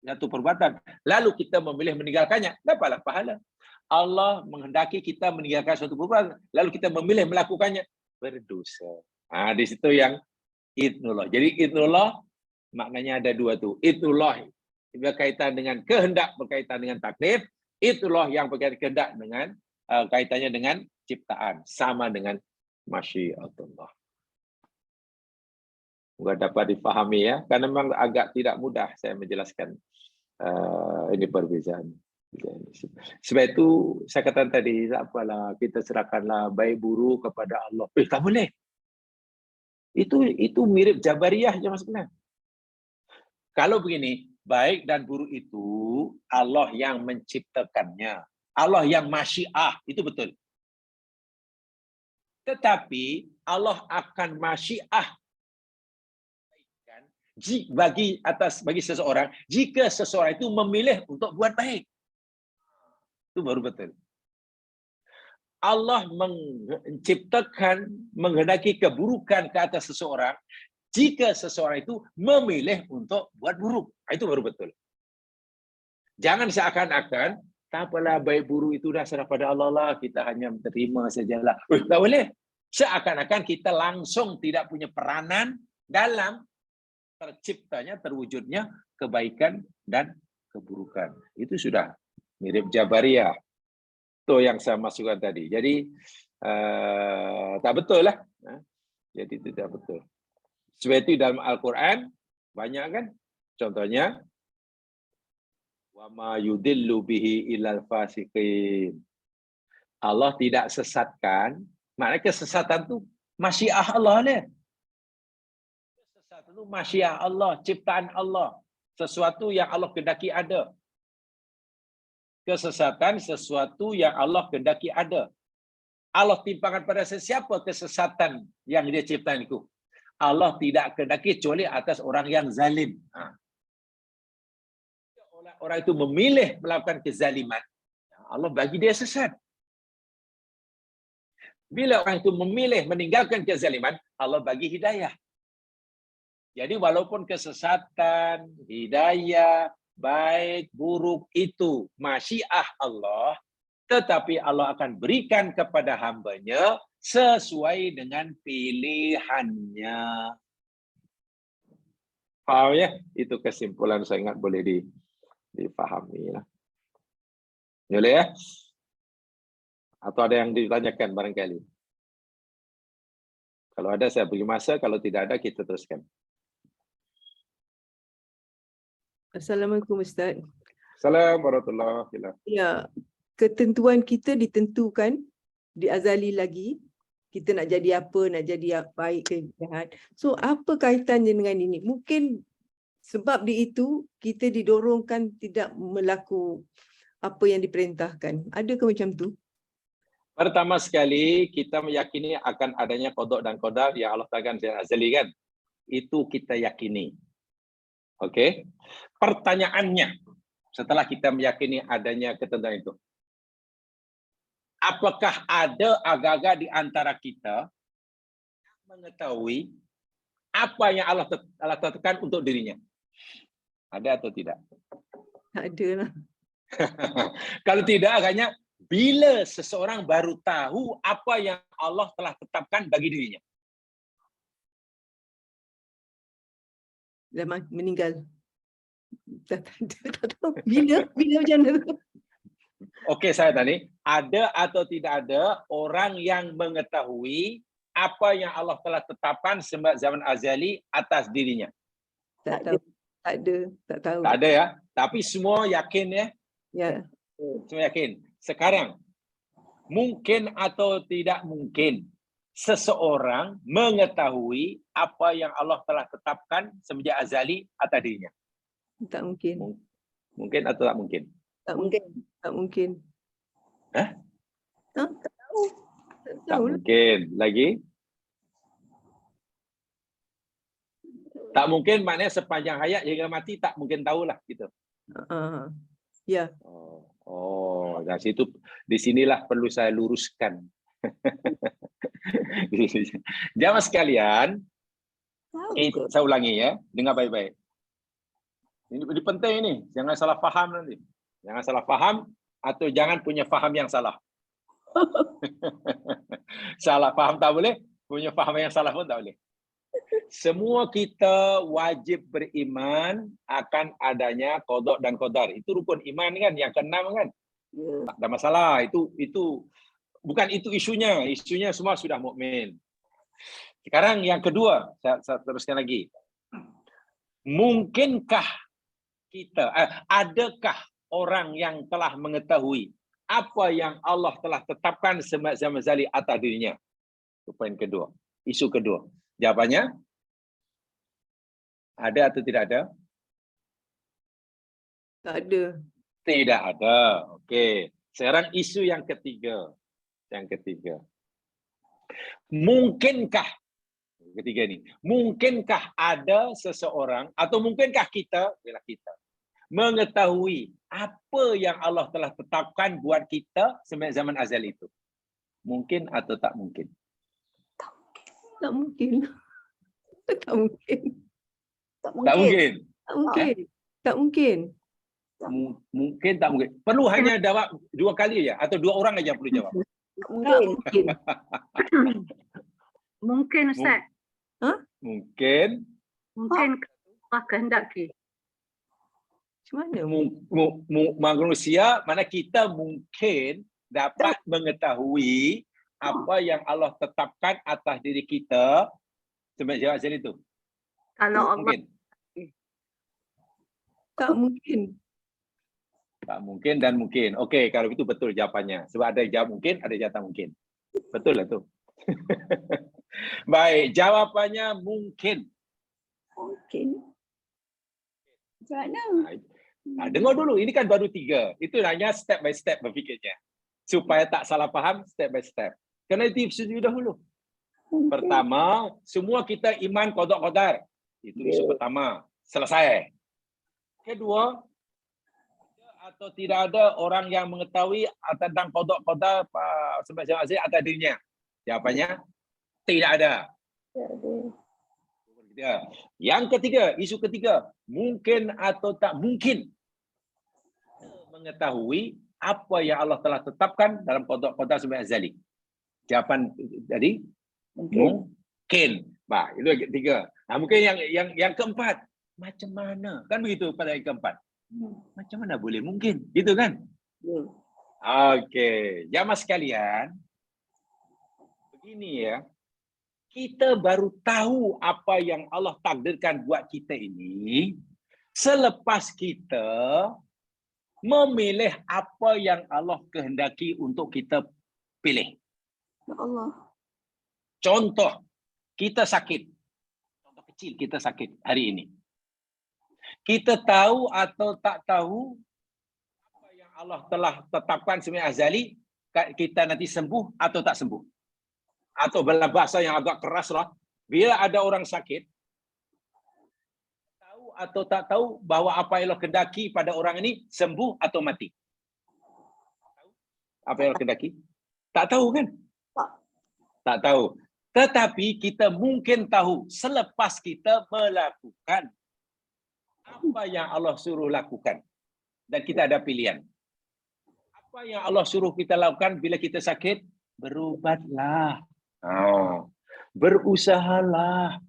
Satu perbuatan, lalu kita memilih meninggalkannya, dapatlah pahala. Allah menghendaki kita meninggalkan suatu perbuatan, lalu kita memilih melakukannya, berdosa. Di situ yang idznullah. Jadi idznullah maknanya ada dua tu. Idznullah berkaitan dengan kehendak, berkaitan dengan takdir. Idznullah yang berkaitan kehendak dengan kaitannya dengan ciptaan, sama dengan masyiatullah. Semoga dapat difahami ya, karena memang agak tidak mudah saya menjelaskan ini perbezaan. Sebab itu saya katakan tadi, tak apalah, kita serahkanlah baik buruk kepada Allah. Tak boleh. Itu mirip Jabariyah je maksudnya. Kalau begini, baik dan buruk itu Allah yang menciptakannya. Allah yang masyiah, itu betul. Tetapi Allah akan masyiah bagi seseorang jika seseorang itu memilih untuk buat baik. Itu baru betul. Allah menciptakan, menghendaki keburukan ke atas seseorang jika seseorang itu memilih untuk buat buruk. Itu baru betul. Jangan seakan-akan, tak apalah baik buruk itu dah serah pada Allah lah, kita hanya menerima sajalah. Tak boleh. Seakan-akan kita langsung tidak punya peranan dalam terciptanya, terwujudnya kebaikan dan keburukan. Itu sudah mirip Jabariyah. Itu yang saya masukkan tadi. Jadi, tak betul lah. Jadi tidak betul. Sebab itu dalam Al-Quran, banyak kan? Contohnya, وَمَا يُدِلُّ بِهِ إِلَّا الْفَاسِقِينَ. Allah tidak sesatkan, maknanya kesesatan itu masyiah Allah ni. Kesesatan itu masyiah Allah, ciptaan Allah. Sesuatu yang Allah kehendaki ada. Kesesatan sesuatu yang Allah kehendaki ada. Allah timpakan pada sesiapa kesesatan yang dia ciptakan itu. Allah tidak kehendaki kecuali atas orang yang zalim. Orang itu memilih melakukan kezaliman, Allah bagi dia sesat. Bila orang itu memilih meninggalkan kezaliman, Allah bagi hidayah. Jadi walaupun kesesatan, hidayah, baik, buruk itu masyiah Allah, tetapi Allah akan berikan kepada hambanya sesuai dengan pilihannya. Faham ya? Itu kesimpulan saya ingat boleh dipahami lah. Boleh ya? Atau ada yang ditanyakan barangkali? Kalau ada saya beri masa, kalau tidak ada kita teruskan. Assalamualaikum Ustaz. Assalamualaikum warahmatullahi wabarakatuh. Ya, ketentuan kita ditentukan di azali lagi. Kita nak jadi apa, nak jadi baik ke jahat. So apa kaitannya dengan ini? Mungkin sebab di itu kita didorongkan tidak melakukan apa yang diperintahkan. Adakah macam tu? Pertama sekali kita meyakini akan adanya qada dan qadar yang Allah takkan secara azali kan? Itu kita yakini. Okey. Pertanyaannya setelah kita meyakini adanya ketentuan itu. Apakah ada agak-agak di antara kita yang mengetahui apa yang Allah tetapkan untuk dirinya? Ada atau tidak? Tak ada lah. Kalau tidak, agaknya bila seseorang baru tahu apa yang Allah telah tetapkan bagi dirinya. Dah meninggal. Tak tahu. Bila macam mana? Okey, saya tanya, ada atau tidak ada orang yang mengetahui apa yang Allah telah tetapkan sejak zaman azali atas dirinya? Tak tahu. Tak ada. Tak tahu. Tak ada ya. Tapi semua yakin ya? Ya. Semua yakin. Sekarang, mungkin atau tidak mungkin seseorang mengetahui apa yang Allah telah tetapkan semenjak azali atas dirinya? Tak mungkin. Mungkin atau tak mungkin? Tak mungkin. Tak mungkin. Hah? Tak tahu. Tak Tak tahu lah. mungkin. Lagi? Tak mungkin maknanya sepanjang hayat hingga mati tak mungkin tahulah gitu. Ya. Dan di sinilah perlu saya luruskan. Jamaah sekalian, saya ulangi ya, dengar baik-baik. Ini penting ini, jangan salah faham nanti. Jangan salah faham atau jangan punya faham yang salah. Salah faham tak boleh, punya faham yang salah pun tak boleh. Semua kita wajib beriman akan adanya qada dan qadar. Itu rukun iman kan, yang keenam kan? Tak ada masalah. Itu bukan itu isunya. Isunya semua sudah mukmin. Sekarang yang kedua, saya teruskan lagi. Mungkinkah kita, adakah orang yang telah mengetahui apa yang Allah telah tetapkan zaman azali atas dirinya? Itu poin kedua. Isu kedua. Jawabannya, ada atau tidak ada? Tak ada. Tidak ada. Okey. Sekarang isu yang ketiga. Yang ketiga. Mungkinkah, ketiga ni, mungkinkah ada seseorang atau mungkinkah kita mengetahui apa yang Allah telah tetapkan buat kita semenjak zaman azali itu? Mungkin atau tak mungkin? Tak mungkin. Tak mungkin. Tak Tak mungkin. mungkin. Tak mungkin. Tak mungkin. Mungkin tak mungkin. Perlu hanya jawab 2 kali ya atau 2 orang aja perlu jawab. Tak Tak mungkin. mungkin. Mungkin Ustaz. Mungkin Mungkin Allah kehendaki. Macam mana? manusia, mana kita mungkin dapat mengetahui apa yang Allah tetapkan atas diri kita. Cuba jawab macam itu. Kalau Allah Mungkin. Tak mungkin. Tak mungkin dan mungkin. Okey, kalau itu betul jawapannya. Sebab ada jawab mungkin, ada jawab tak mungkin. Betul lah tu. Baik, jawapannya mungkin. Mungkin. Macam mana? Dengar dulu, ini kan baru 3. Itu hanya step by step berfikirnya. Supaya tak salah faham, step by step. Kena disetujui dahulu. Mungkin. Pertama, semua kita iman qada qadar. Itu isu pertama. Selesai. Kedua, atau tidak ada orang yang mengetahui tentang qada qadar semacam atas dirinya. Jawapannya tidak ada. Yang ketiga, isu ketiga, mungkin atau tak mungkin mengetahui apa yang Allah telah tetapkan dalam qada qadar sebab azali. Jawapan tadi mungkin. Bah, itu yang ketiga. Nah, mungkin yang keempat, macam mana? Kan begitu pada yang keempat. Macam mana boleh mungkin? Gitu kan? Okey, jamaah sekalian. Begini ya. Kita baru tahu apa yang Allah takdirkan buat kita ini selepas kita memilih apa yang Allah kehendaki untuk kita pilih. Ya Allah. Contoh, kita sakit. Contoh kecil, kita sakit hari ini. Kita tahu atau tak tahu apa yang Allah telah tetapkan sebagai azali, kita nanti sembuh atau tak sembuh. Atau dalam bahasa yang agak keras lah, bila ada orang sakit, tahu atau tak tahu bahawa apa yang Allah kehendaki pada orang ini sembuh atau mati. Apa yang Allah kehendaki? Tak tahu kan? Tak tahu. Tetapi kita mungkin tahu selepas kita melakukan apa yang Allah suruh lakukan. Dan kita ada pilihan. Apa yang Allah suruh kita lakukan bila kita sakit? Berubatlah. Berusahalah.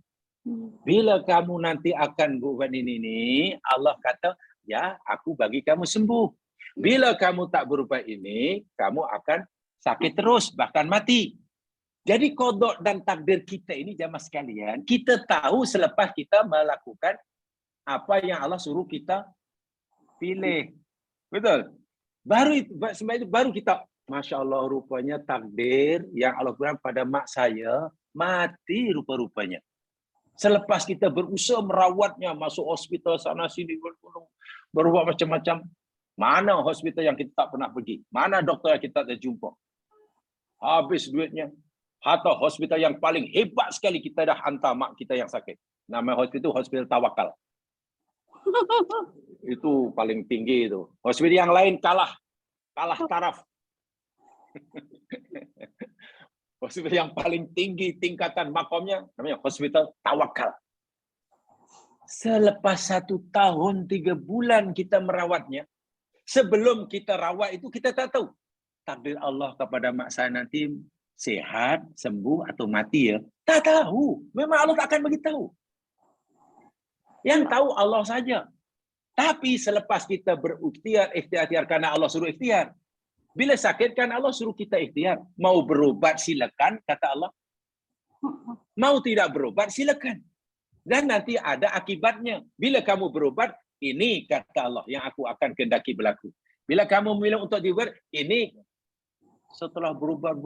Bila kamu nanti akan buat ini, Allah kata, ya aku bagi kamu sembuh. Bila kamu tak berubat ini, kamu akan sakit terus, bahkan mati. Jadi qada dan takdir kita ini jamaah sekalian, kita tahu selepas kita melakukan apa yang Allah suruh kita pilih. Betul? Baru kita, Masya Allah, rupanya takdir yang Allah berikan pada mak saya mati rupa-rupanya. Selepas kita berusaha merawatnya, masuk hospital sana sini, berubah macam-macam. Mana hospital yang kita tak pernah pergi? Mana doktor yang kita tak jumpa? Habis duitnya. Atau hospital yang paling hebat sekali kita dah hantar mak kita yang sakit. Nama hospital itu Hospital Tawakal. Itu paling tinggi itu. Hospital yang lain kalah taraf. Hospital yang paling tinggi tingkatan makamnya namanya Hospital Tawakal. Selepas 1 tahun 3 bulan kita merawatnya, sebelum kita rawat itu kita tak tahu takdir Allah kepada mak saya nanti sehat, sembuh atau mati ya. Tak tahu. Memang Allah tak akan beritahu. Yang tahu Allah saja. Tapi selepas kita ikhtiar karena Allah suruh ikhtiar. Bila sakit kan Allah suruh kita ikhtiar. Mau berobat silakan, kata Allah. Mau tidak berobat silakan. Dan nanti ada akibatnya. Bila kamu berobat, ini kata Allah yang aku akan kehendaki berlaku. Bila kamu memilih untuk diubat, ini setelah berubat,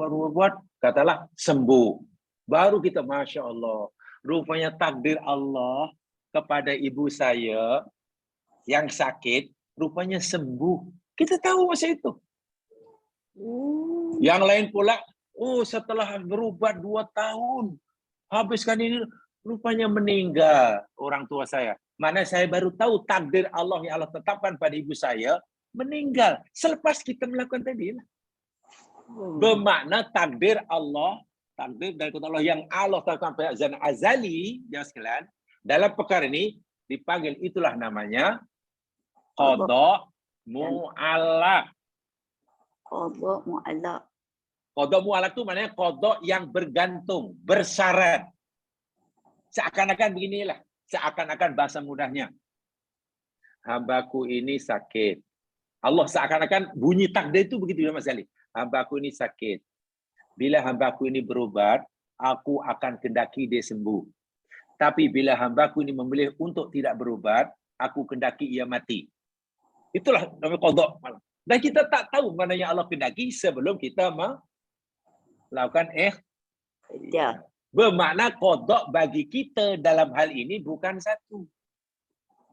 katalah sembuh. Baru kita, Masya Allah, rupanya takdir Allah kepada ibu saya yang sakit, rupanya sembuh. Kita tahu masa itu. Yang lain pula, setelah berubat 2 tahun, habiskan ini, rupanya meninggal orang tua saya. Mana saya baru tahu takdir Allah yang Allah tetapkan pada ibu saya, meninggal. Selepas kita melakukan tadi. Bermakna takdir Allah takdir dari kota Allah yang Allah tetapkan pada azan azali, jemaah sekalian, dalam perkara ini dipanggil, itulah namanya qada mu'allaq. Qada mu'allaq. Qada mu'allaq itu maknanya qada yang bergantung, bersyarat. Seakan-akan beginilah, seakan-akan bahasa mudahnya. Hambaku ini sakit. Allah seakan-akan bunyi takdir itu begitu ya Mas Ali. Hambaku ini sakit. Bila hambaku ini berobat, aku akan kendaki dia sembuh. Tapi bila hambaku ini memilih untuk tidak berobat, aku kendaki ia mati. Itulah namanya qada. Dan kita tak tahu mana yang Allah kendaki sebelum kita melakukan Ya. Bermakna qada bagi kita dalam hal ini bukan satu.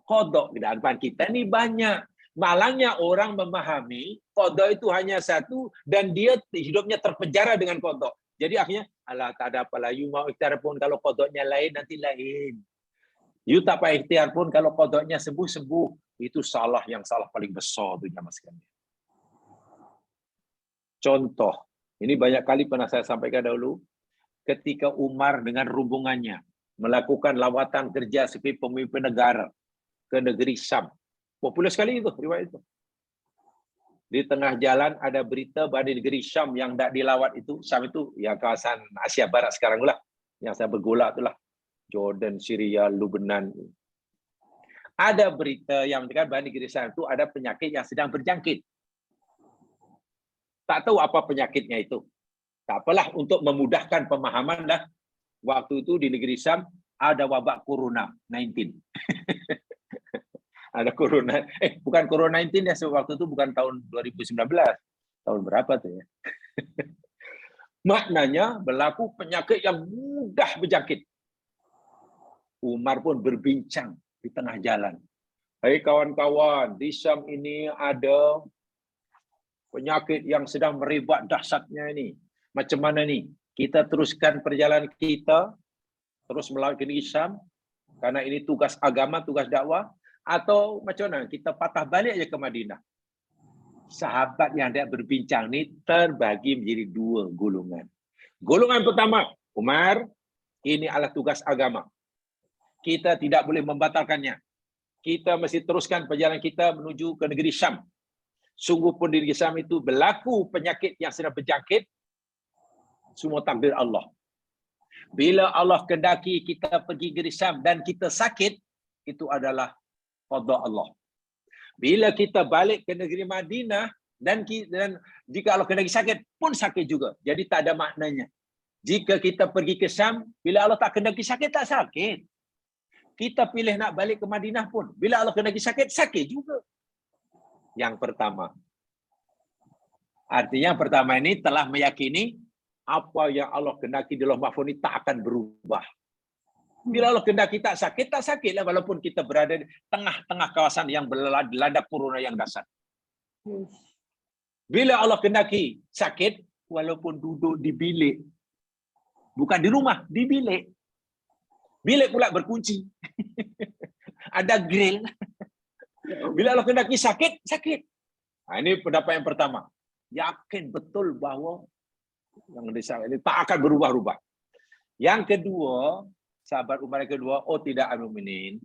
Qada di depan kita ni banyak. Malangnya orang memahami qada itu hanya satu dan dia hidupnya terpenjara dengan qada. Jadi akhirnya, alah tak ada apalah, you mau ikhtiar pun kalau qadanya lain nanti lain. You tak payah ikhtiar pun kalau qadanya sembuh-sembuh. Itu salah yang salah paling besar tu jemaah sekalian. Contoh, ini banyak kali pernah saya sampaikan dahulu, ketika Umar dengan rombongannya melakukan lawatan kerja sebagai pemimpin negara ke negeri Syam. Popular sekali itu, riwayat itu. Di tengah jalan ada berita bahawa di negeri Syam yang tak dilawat itu, Syam itu ya kawasan Asia Barat sekarang lah, yang saya bergolak itulah, Jordan, Syria, Lebanon. Ada berita yang mengatakan bahawa di negeri Syam itu ada penyakit yang sedang berjangkit. Tak tahu apa penyakitnya itu. Tak apalah, untuk memudahkan pemahaman dah. Waktu itu di negeri Syam ada wabak Corona 19. Ada Corona, bukan Corona 19 ya, waktu itu bukan tahun 2019. Tahun berapa tuh ya? Maknanya berlaku penyakit yang mudah berjangkit. Umar pun berbincang di tengah jalan. Hai kawan-kawan, di Syam ini ada penyakit yang sedang merebak dahsyatnya ini. Macam mana ni? Kita teruskan perjalanan kita, terus melawat ke negeri Syam, karena ini tugas agama, tugas dakwah, atau macam mana? Kita patah balik aja ke Madinah. Sahabat yang dia berbincang ni terbagi menjadi dua golongan. Golongan pertama, Umar, ini adalah tugas agama. Kita tidak boleh membatalkannya. Kita mesti teruskan perjalanan kita menuju ke negeri Syam. Sungguh pun di negeri Syam itu berlaku penyakit yang sedang berjangkit, semua takdir Allah. Bila Allah kendaki kita pergi ke negeri Syam dan kita sakit, itu adalah qada Allah. Bila kita balik ke negeri Madinah dan jika Allah kendaki sakit pun sakit juga. Jadi tak ada maknanya. Jika kita pergi ke Syam, bila Allah tak kendaki sakit, tak sakit. Kita pilih nak balik ke Madinah pun, bila Allah kendaki sakit, sakit juga. Yang pertama. Artinya yang pertama ini telah meyakini apa yang Allah kendaki di Lauh Mahfuz ini tak akan berubah. Bila Allah kendaki tak sakitlah walaupun kita berada di tengah-tengah kawasan yang dilanda corona yang dahsyat. Bila Allah kendaki sakit, walaupun duduk di bilik, bukan di rumah, di bilik. Bilik pula berkunci. Ada grill. Bila Allah kendaki sakit, sakit. Nah, ini pendapat yang pertama. Yakin betul bahawa yang ini tak akan berubah-ubah. Yang kedua, sahabat Umar yang kedua, oh tidak al-muminin.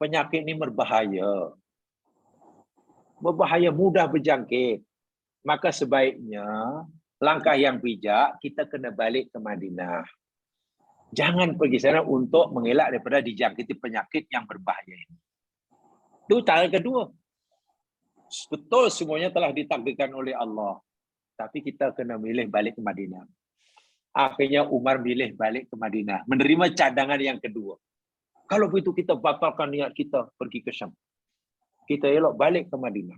Penyakit ini berbahaya. Berbahaya, mudah berjangkit. Maka sebaiknya langkah yang bijak, kita kena balik ke Madinah. Jangan pergi sana untuk mengelak daripada dijangkiti penyakit yang berbahaya ini. Itu cara kedua. Betul semuanya telah ditakdirkan oleh Allah. Tapi kita kena milih balik ke Madinah. Akhirnya Umar milih balik ke Madinah. Menerima cadangan yang kedua. Kalau begitu kita batalkan niat kita pergi ke Syam. Kita elok balik ke Madinah.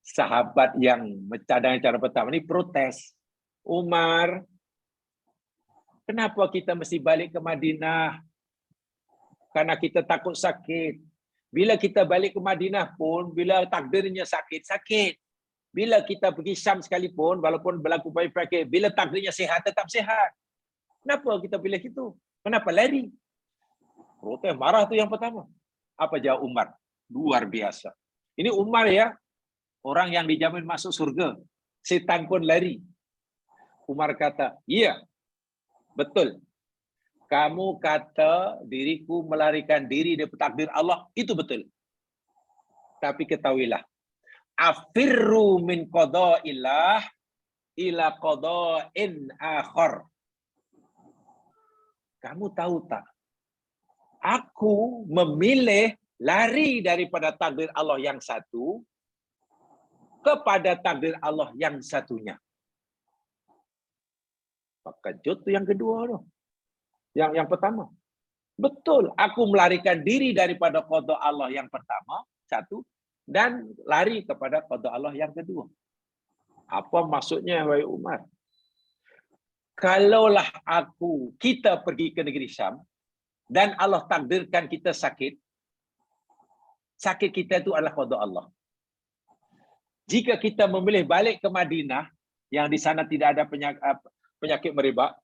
Sahabat yang mencadangkan cara pertama ini protes. Umar, kenapa kita mesti balik ke Madinah? Karena kita takut sakit. Bila kita balik ke Madinah pun, bila takdirnya sakit, sakit. Bila kita pergi Syam sekalipun, walaupun berlaku penyakit, bila takdirnya sihat, tetap sihat. Kenapa kita pilih itu? Kenapa lari? Protes, marah tu yang pertama. Apa jawab Umar? Luar biasa. Ini Umar ya, orang yang dijamin masuk surga. Setan pun lari. Umar kata, iya, betul. Kamu kata diriku melarikan diri dari takdir Allah, itu betul. Tapi ketahuilah, afirru min qada'illah ila qada'in akhar. Kamu tahu tak? Aku memilih lari daripada takdir Allah yang satu kepada takdir Allah yang satunya. Kejut tu yang kedua tu. Yang pertama. Betul, aku melarikan diri daripada qada Allah yang pertama, satu, dan lari kepada qada Allah yang kedua. Apa maksudnya, wahai Umar? Kalaulah kita pergi ke negeri Syam dan Allah takdirkan kita sakit, sakit kita itu adalah qada Allah. Jika kita memilih balik ke Madinah, yang di sana tidak ada penyakit merebak,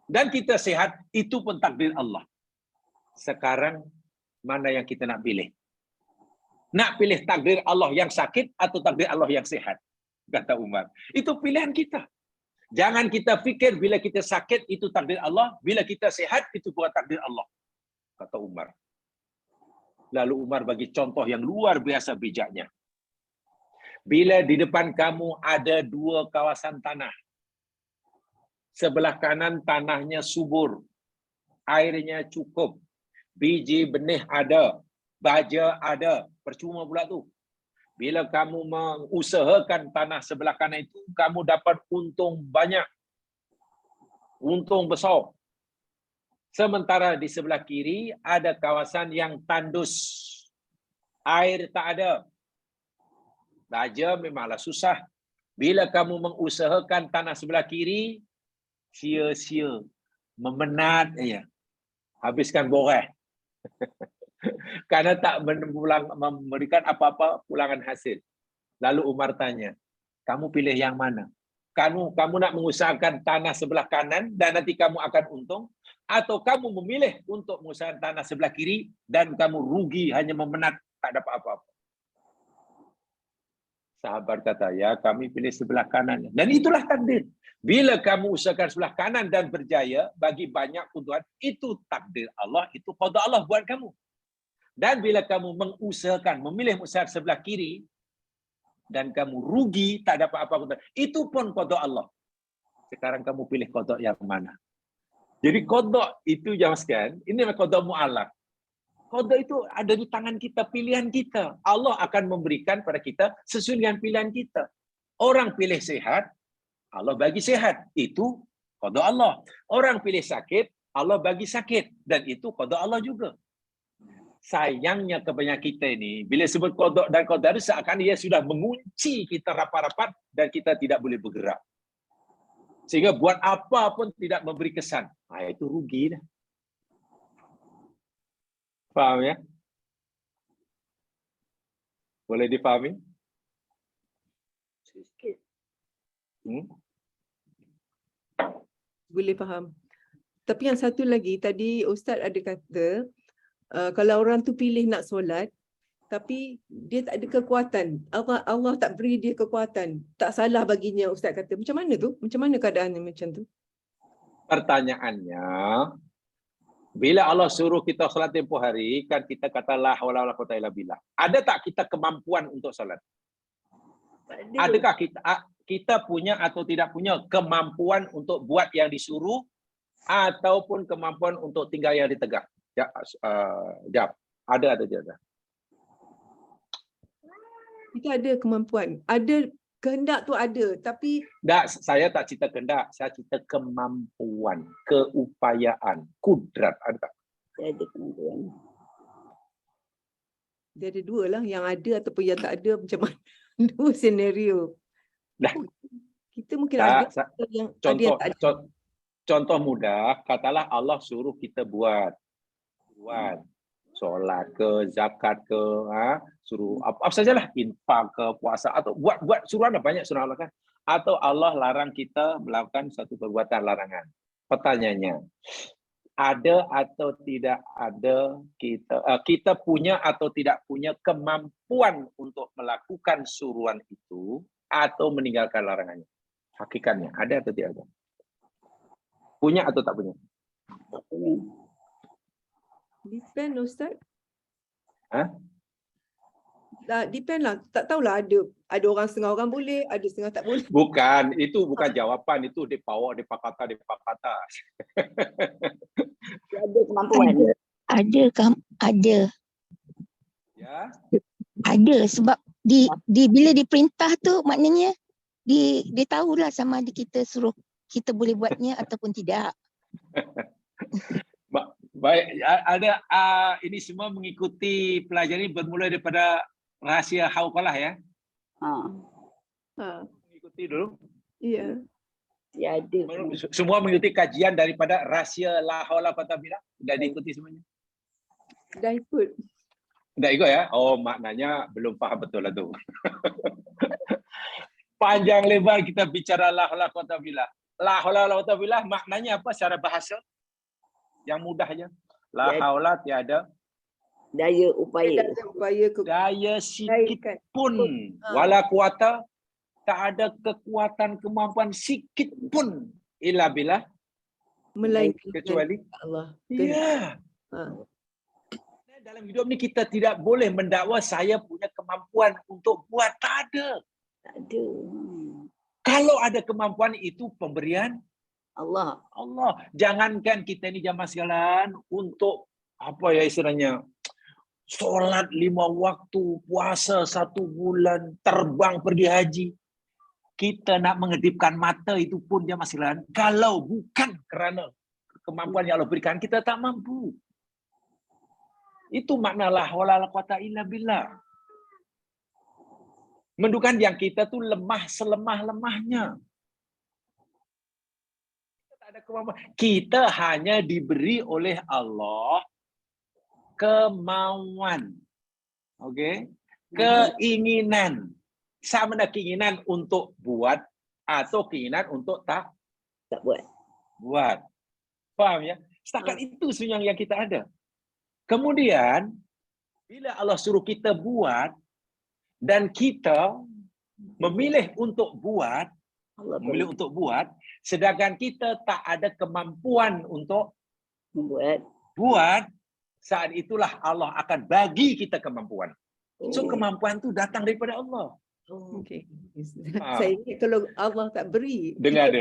dan kita sehat, itu pun takdir Allah. Sekarang, mana yang kita nak pilih? Nak pilih takdir Allah yang sakit atau takdir Allah yang sehat? Kata Umar. Itu pilihan kita. Jangan kita fikir bila kita sakit itu takdir Allah, bila kita sehat itu bukan takdir Allah. Kata Umar. Lalu Umar bagi contoh yang luar biasa bijaknya. Bila di depan kamu ada dua kawasan tanah. Sebelah kanan tanahnya subur. Airnya cukup. Biji benih ada. Baja ada. Percuma pula tu. Bila kamu mengusahakan tanah sebelah kanan itu, kamu dapat untung banyak. Untung besar. Sementara di sebelah kiri, ada kawasan yang tandus. Air tak ada. Baja memanglah susah. Bila kamu mengusahakan tanah sebelah kiri, sia-sia. Memenat aja. Habiskan boreh. Karena tak memberikan apa-apa pulangan hasil. Lalu Umar tanya, kamu pilih yang mana? Kamu nak mengusahakan tanah sebelah kanan dan nanti kamu akan untung, atau kamu memilih untuk mengusahakan tanah sebelah kiri dan kamu rugi hanya memenat, tak dapat apa-apa? Sahabat kata, ya kami pilih sebelah kanan. Dan itulah takdir. Bila kamu usahakan sebelah kanan dan berjaya, bagi banyak keuntungan, itu takdir Allah, itu qada Allah buat kamu. Dan bila kamu mengusahakan, memilih usaha sebelah kiri, dan kamu rugi, tak dapat apa-apa, itu pun qada Allah. Sekarang kamu pilih qada yang mana? Jadi qada itu jangan sekian, ini adalah qada mu'allaq. Qada itu ada di tangan kita, pilihan kita. Allah akan memberikan pada kita sesuai dengan pilihan kita. Orang pilih sehat, Allah bagi sehat. Itu qada Allah. Orang pilih sakit, Allah bagi sakit. Dan itu qada Allah juga. Sayangnya kebanyakan kita ini, bila sebut qada dan qadar, seakan dia sudah mengunci kita rapat-rapat dan kita tidak boleh bergerak. Sehingga buat apa pun tidak memberi kesan. Itu rugi dah. Faham ya? Boleh difahami? Sikit. Boleh faham. Tapi yang satu lagi, tadi Ustaz ada kata, kalau orang tu pilih nak solat, tapi dia tak ada kekuatan. Allah tak beri dia kekuatan. Tak salah baginya, Ustaz kata. Macam mana tu? Macam mana keadaannya macam tu? Pertanyaannya, bila Allah suruh kita solat tempoh hari, kan kita kata la haula wala quwwata illa billah. Ada tak kita kemampuan untuk solat? Adakah kita punya atau tidak punya kemampuan untuk buat yang disuruh ataupun kemampuan untuk tinggal yang ditegak? Jawab. Ada atau tidak? Kita ada kemampuan. Ada kehendak tu ada, tapi saya tak cerita kehendak, saya cerita kemampuan, keupayaan, kudrat ada tak? Dia ada kemampuan. dia ada dua lah, yang ada ataupun yang tak ada, macam mana? Dua senario. Dah. Kita mungkin ada yang ada yang tak ada. Contoh mudah, katalah Allah suruh kita buat solat ke, zakat ke, suruh apa sajalah, infak ke, puasa, atau buat suruh, ada banyak suruh Allah kan, atau Allah larang kita melakukan satu perbuatan larangan. Pertanyaannya, ada atau tidak ada kita punya atau tidak punya kemampuan untuk melakukan suruhan itu atau meninggalkan larangannya? Hakikatnya ada atau tidak ada? Punya atau tak punya? Tak punya. Depend Ustaz. Hah? Depend lah. Tak tahulah ada orang setengah orang boleh, ada setengah tak boleh. Bukan, itu bukan jawapan, itu dia power, dia pakata. Dia ada kemampuan. Ada Ya. sebab bila diperintah tu maknanya dia tahulah sama ada kita suruh kita boleh buatnya ataupun tidak. Baik, ada ini semua mengikuti pelajaran ini bermula daripada rahsia hauqalah ya. Mengikuti dulu. Ya. Dia ada. Semua mengikuti kajian daripada rahsia la haula wala quwwata billah. Sudah diikuti semuanya. Dah ikut. Dah ikut ya? Oh, maknanya belum faham betul lah tu. Panjang lebar kita bicara la haula wala quwwata billah. La haula wala quwwata billah maknanya apa secara bahasa? Yang mudahnya. La haula tiada Daya upaya. daya sikit pun wala quwata, tak ada kekuatan kemampuan sikit pun illa billah, Melainkan kecuali Allah. ya. Dalam hidup ni kita tidak boleh mendakwa saya punya kemampuan untuk buat, tak ada. Tak ada. Kalau ada kemampuan itu pemberian Allah. Jangankan kita ni jamaah sekalian untuk apa ya istilahnya, solat 5 waktu, puasa 1 bulan, terbang pergi haji. Kita nak mengedipkan mata itu pun jamaah sekalian, kalau bukan kerana kemampuan yang Allah berikan, kita tak mampu. Itu makna la haula wala quwata illa billah. Menunjukkan yang kita tu lemah selemah-lemahnya. Kita tak ada kemampuan. Kita hanya diberi oleh Allah kemauan. Okey? Keinginan. Sama ada keinginan untuk buat atau keinginan untuk tak buat. Faham ya? Setakat itu sebenarnya yang kita ada. Kemudian bila Allah suruh kita buat dan kita memilih untuk buat, sedangkan kita tak ada kemampuan untuk buat, saat itulah Allah akan bagi kita kemampuan. So kemampuan itu datang daripada Allah. Okey. Saya ingat kalau Allah tak beri. Dengar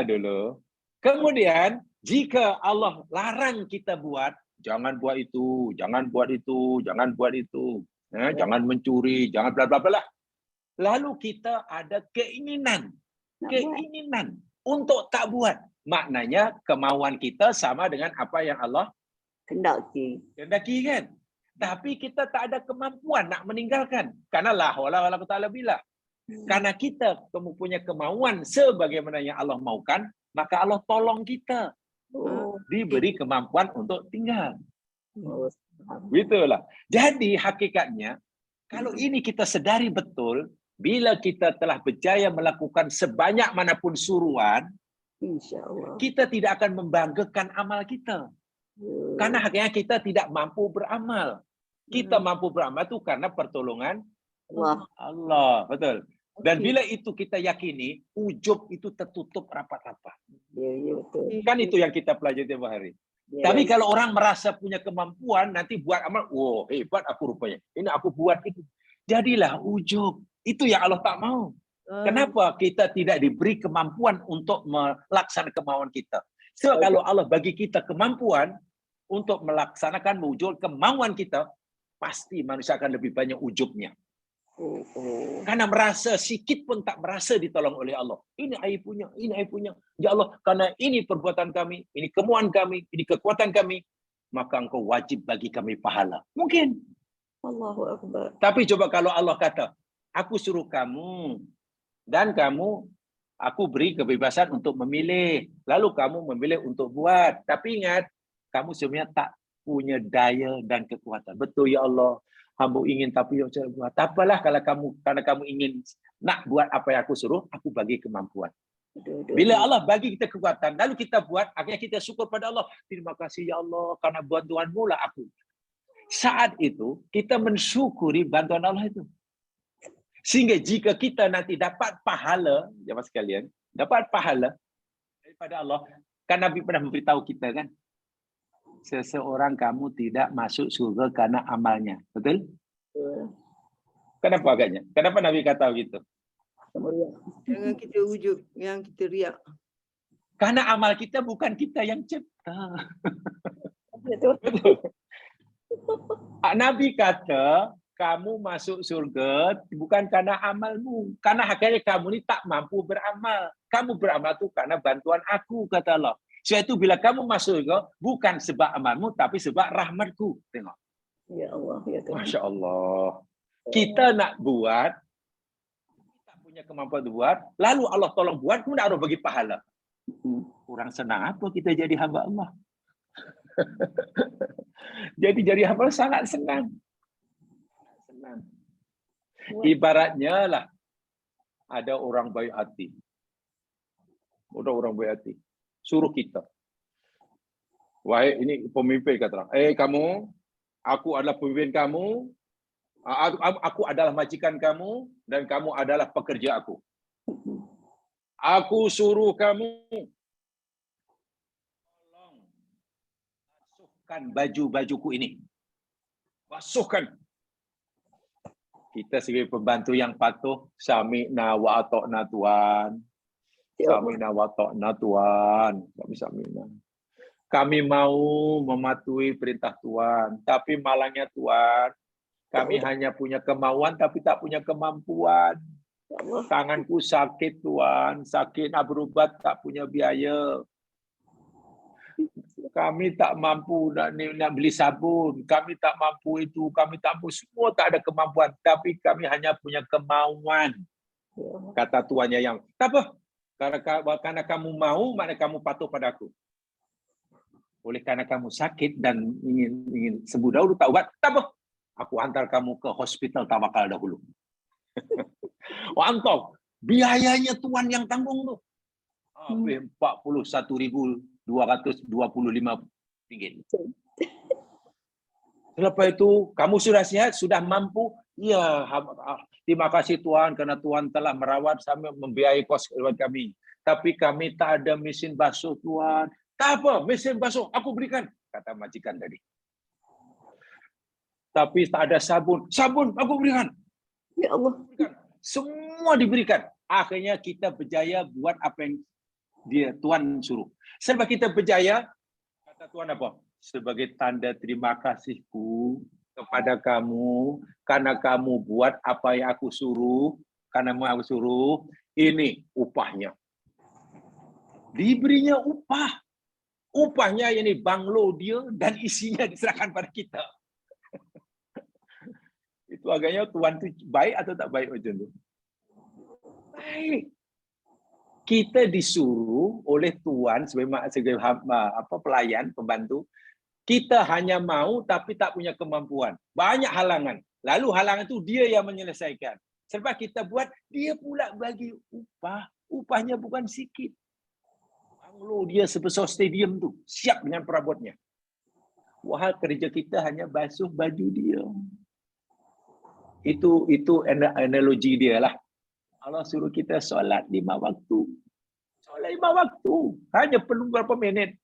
dulu. Kemudian jika Allah larang kita buat, jangan buat itu, jangan buat itu, jangan buat itu, jangan mencuri, jangan bla bla bla. Lalu kita ada keinginan untuk tak buat. Maknanya kemauan kita sama dengan apa yang Allah kendaki kan. Tapi kita tak ada kemampuan nak meninggalkan. Karena la haula wala quwwata illa billah. Karena kita mempunyai kemauan sebagaimana yang Allah maukan, maka Allah tolong kita. Diberi kemampuan untuk tinggal. Begitulah. Jadi hakikatnya, kalau ini kita sedari betul, bila kita telah berjaya melakukan sebanyak manapun suruhan, InsyaAllah. kita tidak akan membanggakan amal kita. Karena hakikatnya kita tidak mampu beramal. Kita mampu beramal itu karena pertolongan Allah. Betul. Dan bila itu kita yakini, ujub itu tertutup rapat-rapat. Ya, betul. Kan itu yang kita pelajari tiap hari. Tapi kalau orang merasa punya kemampuan, nanti buat amal, wow, hebat aku rupanya. Ini aku buat itu. Jadilah ujub. Itu yang Allah tak mau. Kenapa kita tidak diberi kemampuan untuk melaksanakan kemauan kita? Sebab kalau Allah bagi kita kemampuan untuk melaksanakan wujud kemauan kita, pasti manusia akan lebih banyak ujubnya. Karena merasa sikit pun tak merasa ditolong oleh Allah. Ini air punya, ini air punya. Ya Allah, karena ini perbuatan kami, ini kemauan kami, ini kekuatan kami, maka engkau wajib bagi kami pahala. Mungkin. Allahu Akbar. Tapi coba kalau Allah kata, aku suruh kamu dan kamu, aku beri kebebasan untuk memilih. Lalu kamu memilih untuk buat. Tapi ingat, kamu sebenarnya tak punya daya dan kekuatan. Betul ya Allah. Hamba ingin tapi saya buat. Tak apalah kalau kamu, karena kamu ingin nak buat apa yang aku suruh, aku bagi kemampuan. Bila Allah bagi kita kekuatan, lalu kita buat, akhirnya kita syukur pada Allah. Terima kasih ya Allah, karena bantuan-Mu lah aku. Saat itu, kita mensyukuri bantuan Allah itu. Sehingga jika kita nanti dapat pahala, jemaah sekalian, dapat pahala daripada Allah, kan Nabi pernah memberitahu kita kan, seseorang kamu tidak masuk surga karena amalnya. Betul? Kenapa agaknya? Kenapa Nabi kata begitu? Jangan kita ujuk yang kita riak. Karena amal kita bukan kita yang cipta. Betul. Betul. Nabi kata, kamu masuk surga bukan karena amalmu. Karena akhirnya kamu ni tak mampu beramal. Kamu beramal tu karena bantuan aku, kata Allah. Sebab itu bila kamu masuk surga, bukan sebab amalmu, tapi sebab rahmatku. Tengok. Ya Allah, ya Tuhan. Masya Allah. Kita nak buat, tak punya kemampuan buat, lalu Allah tolong buat, kemudian Allah bagi pahala. Kurang senang apa kita jadi hamba Allah? Jadi hamba sangat senang. Senang. Ibaratnya lah, ada orang baik hati. Ada orang baik hati. Suruh kita. Wahai, ini pemimpin kata, kamu, aku adalah pemimpin kamu, aku adalah majikan kamu, dan kamu adalah pekerja aku. Aku suruh kamu tolong basuhkan baju-bajuku ini. Basuhkan. Kita sebagai pembantu yang patuh, sami'na wa ata'na Tuhan. Sami'na wa ata'na Tuhan. Sami'na. Kami mau mematuhi perintah Tuhan, tapi malangnya Tuhan, kami hanya punya kemauan tapi tak punya kemampuan. Tanganku sakit Tuhan, sakit nak berubat tak punya biaya. Kami tak mampu nak beli sabun, kami tak mampu itu, kami tak mampu, semua tak ada kemampuan, tapi kami hanya punya kemauan. Kata tuannya yang, tak apa, karena kamu mau, maknanya kamu patuh padaku. Oleh karena kamu sakit dan ingin sembuh dahulu, tak ubat, tak apa, aku hantar kamu ke hospital tawakal dahulu. Wantau, biayanya Tuhan yang tanggung tu. 41.225 ringgit. Selepas itu, kamu sudah sihat, sudah mampu. Ya, terima kasih Tuhan karena Tuhan telah merawat sampai membiayai kos kami. Tapi kami tak ada mesin basuh Tuhan. Tak apa, mesin basuh aku berikan, kata majikan tadi. Tapi tak ada sabun. Sabun aku berikan. Ya Allah. Semua diberikan. Akhirnya kita berjaya buat apa yang Tuhan suruh. Sebab kita berjaya, kata Tuhan apa? Sebagai tanda terima kasihku kepada kamu, karena kamu buat apa yang aku suruh, karena aku suruh, ini upahnya. Diberinya upah. Upahnya ini banglo dia dan isinya diserahkan pada kita. Itu agaknya Tuhan itu baik atau tak baik macam tu? Baik. Kita disuruh oleh Tuhan sebagai pelayan, pembantu. Kita hanya mau tapi tak punya kemampuan. Banyak halangan. Lalu halangan itu dia yang menyelesaikan. Sebab kita buat, dia pula bagi upah. Upahnya bukan sikit. Banglo dia sebesar stadium tu, siap dengan perabotnya. Wahal kerja kita hanya basuh baju dia. Itu analogi dia lah. Allah suruh kita solat 5 waktu. Solat 5 waktu. Hanya perlu berapa minit.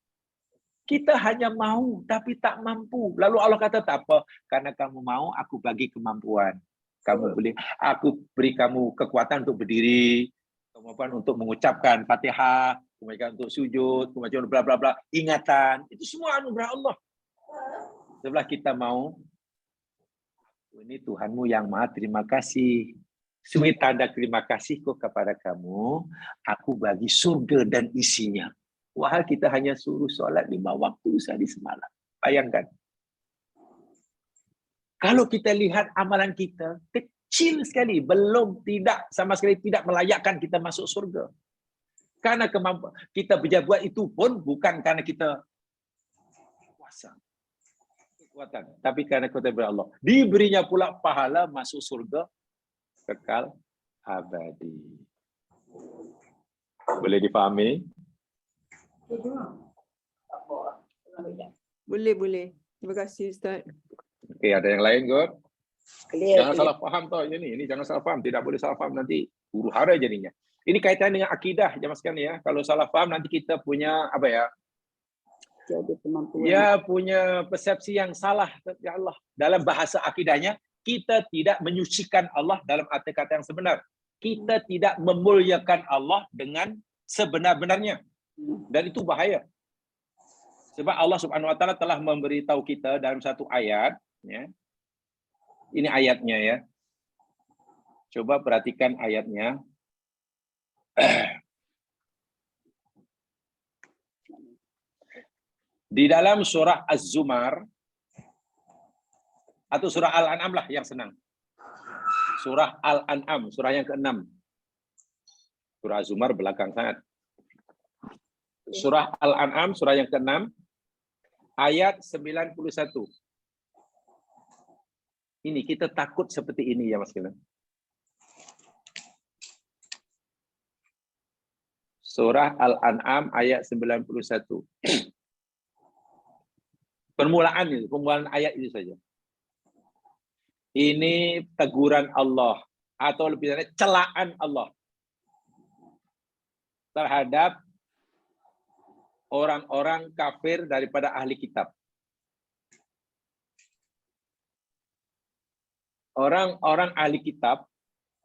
Kita hanya mau tapi tak mampu. Lalu Allah kata tak apa. Karena kamu mau, aku bagi kemampuan. Kamu boleh. Aku beri kamu kekuatan untuk berdiri. Kemampuan untuk mengucapkan Fatihah. Kemampuan untuk sujud. Kemampuan bla bla bla. Ingatan. Itu semua anugerah Allah. Setelah kita mau. Ini Tuhanmu yang maha terima kasih. Sebagai tanda terima kasihku kepada kamu, aku bagi surga dan isinya. Wahai kita hanya suruh solat 5 waktu sehari semalam. Bayangkan. Kalau kita lihat amalan kita, kecil sekali. Tidak sama sekali tidak melayakkan kita masuk surga. Karena kemampuan kita berbuat itu pun bukan karena kita kuasa. Kekuatan, tapi karena kekuatan Allah. Diberinya pula pahala masuk surga kekal abadi. Boleh difahami? Boleh. Terima kasih Ustaz. Okey, ada yang lain kot? Clear, Jangan clear. salah faham tau ini jangan salah faham, tidak boleh salah faham nanti huru hara jadinya. Ini kaitan dengan akidah jemaah sekalian ya. Kalau salah faham nanti kita punya apa ya? Tiada kemampuan. Ya punya persepsi yang salah ya Allah. Dalam bahasa akidahnya kita tidak menyucikan Allah dalam arti kata yang sebenar. Kita tidak memuliakan Allah dengan sebenar-benarnya. Dan itu bahaya. Sebab Allah Subhanahu wa taala telah memberitahu kita dalam satu ayat ya. Ini ayatnya ya. Coba perhatikan ayatnya. Di dalam surah Az-Zumar atau surah Al-An'am lah yang senang. Surah Al-An'am, surah yang ke-6. Surah Az-Zumar belakang sangat. Surah Al-An'am, surah yang ke-6, ayat 91. Ini kita takut seperti ini ya Mas Kilan. Surah Al-An'am ayat 91. Permulaan ayat itu saja. Ini teguran Allah atau lebih tepatnya celaan Allah terhadap orang-orang kafir daripada ahli kitab. Orang-orang ahli kitab,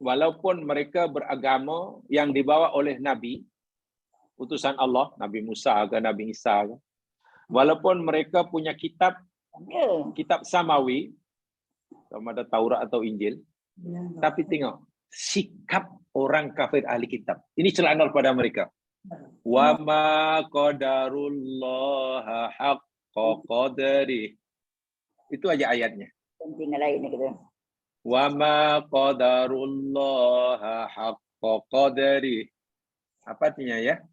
walaupun mereka beragama yang dibawa oleh Nabi, utusan Allah, Nabi Musa ke Nabi Isa ke, walaupun mereka punya kitab, kitab samawi, sama ada Taurat atau Injil, tapi tengok, sikap orang kafir ahli kitab. Ini celaan Allah pada mereka. Wa ma qadarullaha haqqa qadari. Itu aja ayatnya. Penting lain gitu. Wa ma qadarullaha haqqa qadari. Apa artinya ya?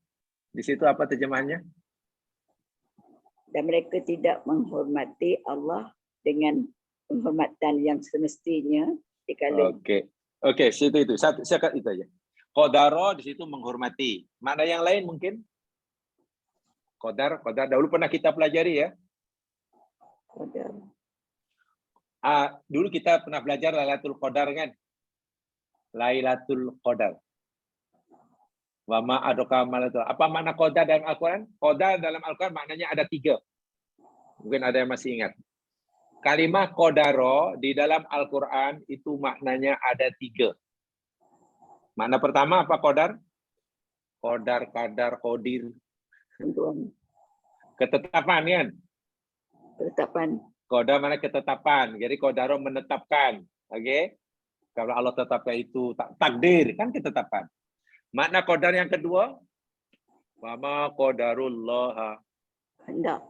Di situ apa terjemahannya? Dan mereka tidak menghormati Allah dengan penghormatan yang semestinya dikala. Oke, situ itu. Saya itu aja. Qadara di situ menghormati. Makna yang lain mungkin? Qadar dahulu pernah kita pelajari ya. Qadar. Dulu kita pernah belajar Lailatul Qadar kan? Lailatul Qadar. Wa ma adraka malatul. Apa makna qadar dalam Al-Quran? Qadar dalam Al-Quran maknanya ada 3. Mungkin ada yang masih ingat. Kalimah qadara di dalam Al-Quran itu maknanya ada 3. Makna pertama apa qadar? Qadar, kadar, qadir. Tentuan. Ketetapan kan? Ketetapan. Qadar mana ketetapan. Jadi qadara menetapkan. Oke? Kalau Allah tetapkan itu takdir kan ketetapan. Makna qadar yang kedua, wa ma qadarullah. Hendak.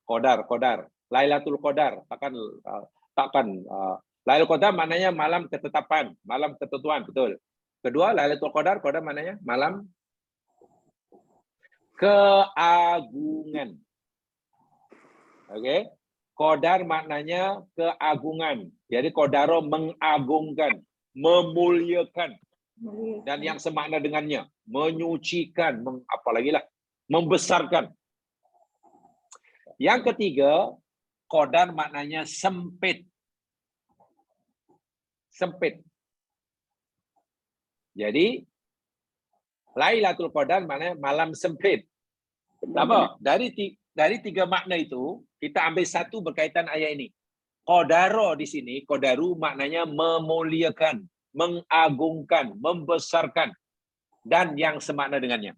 Qadar. Lailatul Qadar. Takkan Lailatul Qadar maknanya malam ketetapan, malam ketentuan, betul. Kedua, Lailatul Qadar maknanya malam keagungan. Oke? Qadar maknanya keagungan. Jadi qadaro mengagungkan, memuliakan. Dan yang semakna dengannya, menyucikan, apalagi lah, membesarkan. Yang ketiga, qadar maknanya sempit. Sempit. Jadi, Lailatul Qadar maknanya malam sempit. Apa? Dari 3 makna itu, kita ambil satu berkaitan ayat ini. Qadaro di sini, qadaru maknanya memuliakan, mengagungkan, membesarkan, dan yang semakna dengannya.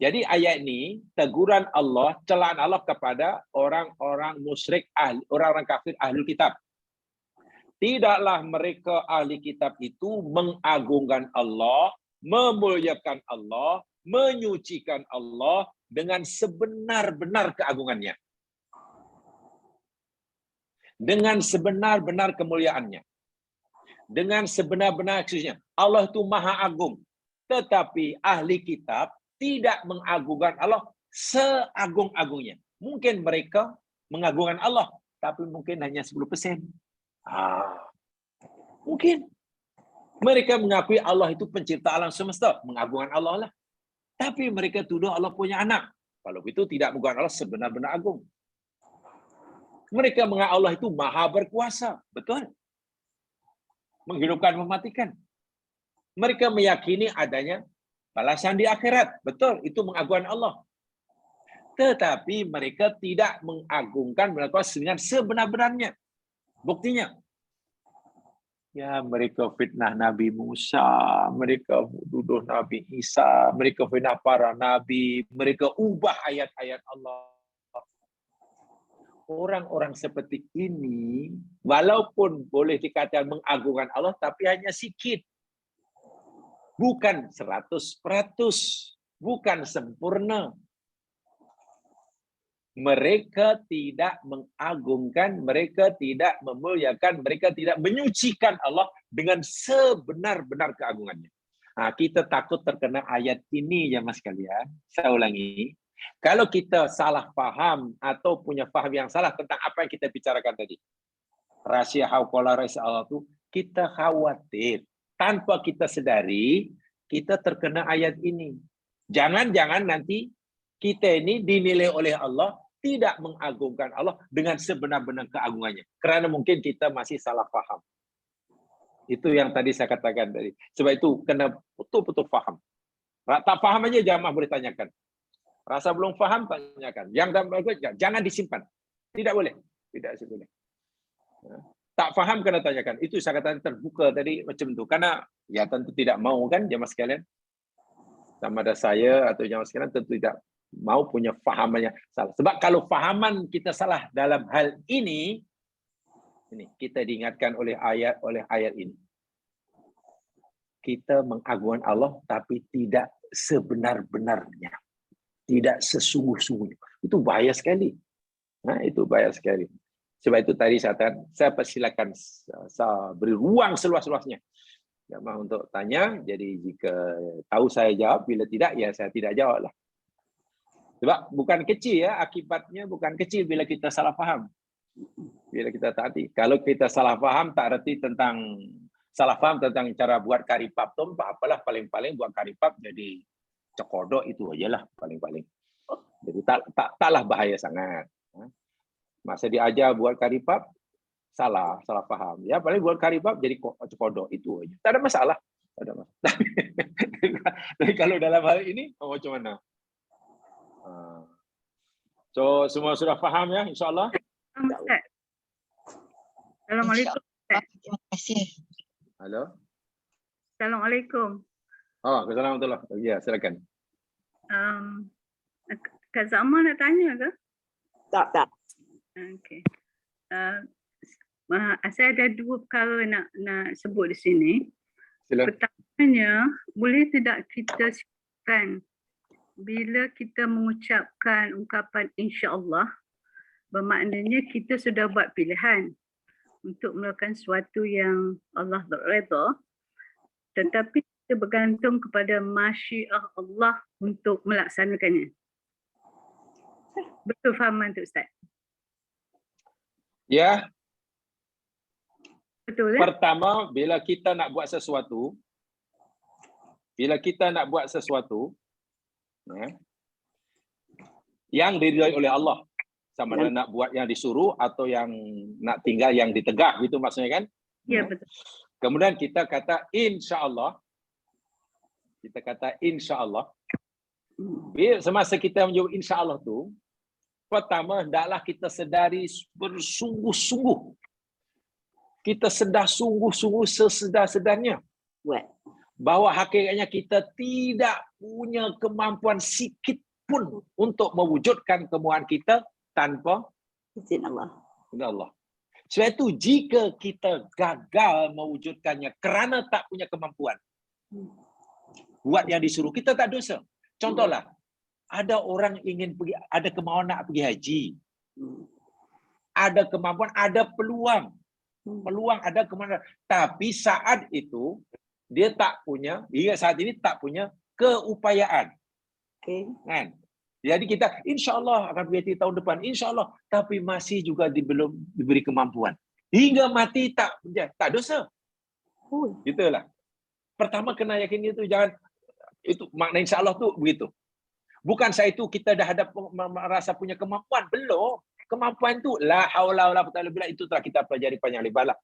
Jadi ayat ini teguran Allah, celaan Allah kepada orang-orang musyrik, orang-orang kafir ahli kitab. Tidaklah mereka ahli kitab itu mengagungkan Allah, memuliakan Allah, menyucikan Allah dengan sebenar-benar keagungannya. Dengan sebenar-benar kemuliaannya. Dengan sebenar-benar khususnya. Allah itu maha agung. Tetapi ahli kitab tidak mengagungkan Allah seagung-agungnya. Mungkin mereka mengagungkan Allah, tapi mungkin hanya 10%. Mungkin. Mereka mengakui Allah itu pencipta alam semesta. Mengagungkan Allah lah. Tapi mereka tuduh Allah punya anak. Kalau itu tidak mengagungkan Allah sebenar-benar agung. Mereka menganggap Allah itu maha berkuasa. Betul. menghidupkan, mematikan. Mereka meyakini adanya balasan di akhirat. Betul, itu mengagungkan Allah. Tetapi mereka tidak mengagungkan mereka dengan sebenar-benarnya. Buktinya, ya mereka fitnah Nabi Musa, mereka tuduh Nabi Isa, mereka fitnah para nabi, mereka ubah ayat-ayat Allah. Orang-orang seperti ini, walaupun boleh dikatakan mengagungkan Allah, tapi hanya sikit. Bukan 100%, bukan sempurna. Mereka tidak mengagungkan, mereka tidak memuliakan, mereka tidak menyucikan Allah dengan sebenar-benar keagungannya. Nah, kita takut terkena ayat ini ya mas kalian. Saya ulangi. Kalau kita salah paham atau punya paham yang salah tentang apa yang kita bicarakan tadi. Rahasia hauqala rahasia Allah itu, kita khawatir. Tanpa kita sedari, kita terkena ayat ini. Jangan-jangan nanti kita ini dinilai oleh Allah tidak mengagungkan Allah dengan sebenar-benar keagungannya. Karena mungkin kita masih salah paham. Itu yang tadi saya katakan tadi. Sebab itu kena betul-betul paham. Tak paham aja jamaah boleh tanyakan. Rasa belum paham tanyakan. Yang jangan disimpan. Tidak boleh. Tidak boleh. Tak faham kena tanyakan. Itu saya katakan terbuka tadi macam itu. Karena ya tentu tidak mau kan jemaah sekalian. Sama ada saya atau jemaah sekalian tentu tidak mau punya fahamannya salah. Sebab kalau fahaman kita salah dalam hal ini kita diingatkan oleh ayat ini. Kita mengagungkan Allah tapi tidak sebenar-benarnya. Tidak sesungguh-sungguhnya. Itu bahaya sekali. Nah, itu bahaya sekali. Sebab itu tadi saya persilakan saya beri ruang seluas-luasnya jamaah untuk tanya. Jadi jika tahu saya jawab, bila tidak ya saya tidak jawab lah. Sebab bukan kecil ya, akibatnya bukan kecil bila kita salah faham. Bila kita taati. Kalau kita salah faham tak erti tentang cara buat kari pap tu, apalah paling-paling buat kari pap jadi cekodok itu ajalah paling-paling. Jadi taklah bahaya sangat. Masa diajar buat kari pap salah faham. Ya paling buat kari pap jadi cekodok itu aja. Tak ada masalah. Tak ada masalah. Tapi kalau dalam hal ini macam mana? So semua sudah faham ya insya-Allah? Ustaz. Assalamualaikum. Ustaz. Terima kasih. Halo. Assalamualaikum. Assalamualaikum. Ya, silakan. Kak Zama nak tanya ke? Tak. Okey. Saya ada dua perkara nak sebut di sini. Sila. Pertamanya, boleh tidak kita sebutkan bila kita mengucapkan ungkapan insya-Allah, bermaknanya kita sudah buat pilihan untuk melakukan sesuatu yang Allah redha, tetapi kita bergantung kepada masyiah Allah untuk melaksanakannya. Betul fahaman tu Ustaz? Ya, Betul ya? pertama bila kita nak buat sesuatu, yang diridhai oleh Allah, sama ada nak buat yang disuruh atau yang nak tinggal yang ditegak, gitu maksudnya kan? Ya, betul. Kemudian kita kata insya-Allah. Semasa kita menyebut insya-Allah tu, pertama hendaklah kita sedari bersungguh-sungguh. Kita sedar sungguh-sungguh sesedar-sedarnya Buat. bahawa hakikatnya kita tidak punya kemampuan sikit pun untuk mewujudkan kemauan kita tanpa Izin Allah. Allah. Sebab itu jika kita gagal mewujudkannya kerana tak punya kemampuan buat yang disuruh, kita tak dosa. Contohlah, ada orang ingin pergi, ada kemauan nak pergi haji. Ada kemampuan, ada peluang. Peluang ada kemana. Tapi saat itu dia tak punya, hingga saat ini tak punya keupayaan. Okay. Kan? Jadi kita insya-Allah akan pergi tahun depan, insya-Allah, tapi masih juga belum diberi kemampuan. Hingga mati tak dosa. Gitulah. Pertama kena yakin itu, jangan itu makna insya-Allah tu begitu. Bukan saya itu kita dah ada merasa punya kemampuan, belum. Kemampuan tu la haula wala quwwata illa billah, itu telah kita pelajari panjang lebar lah.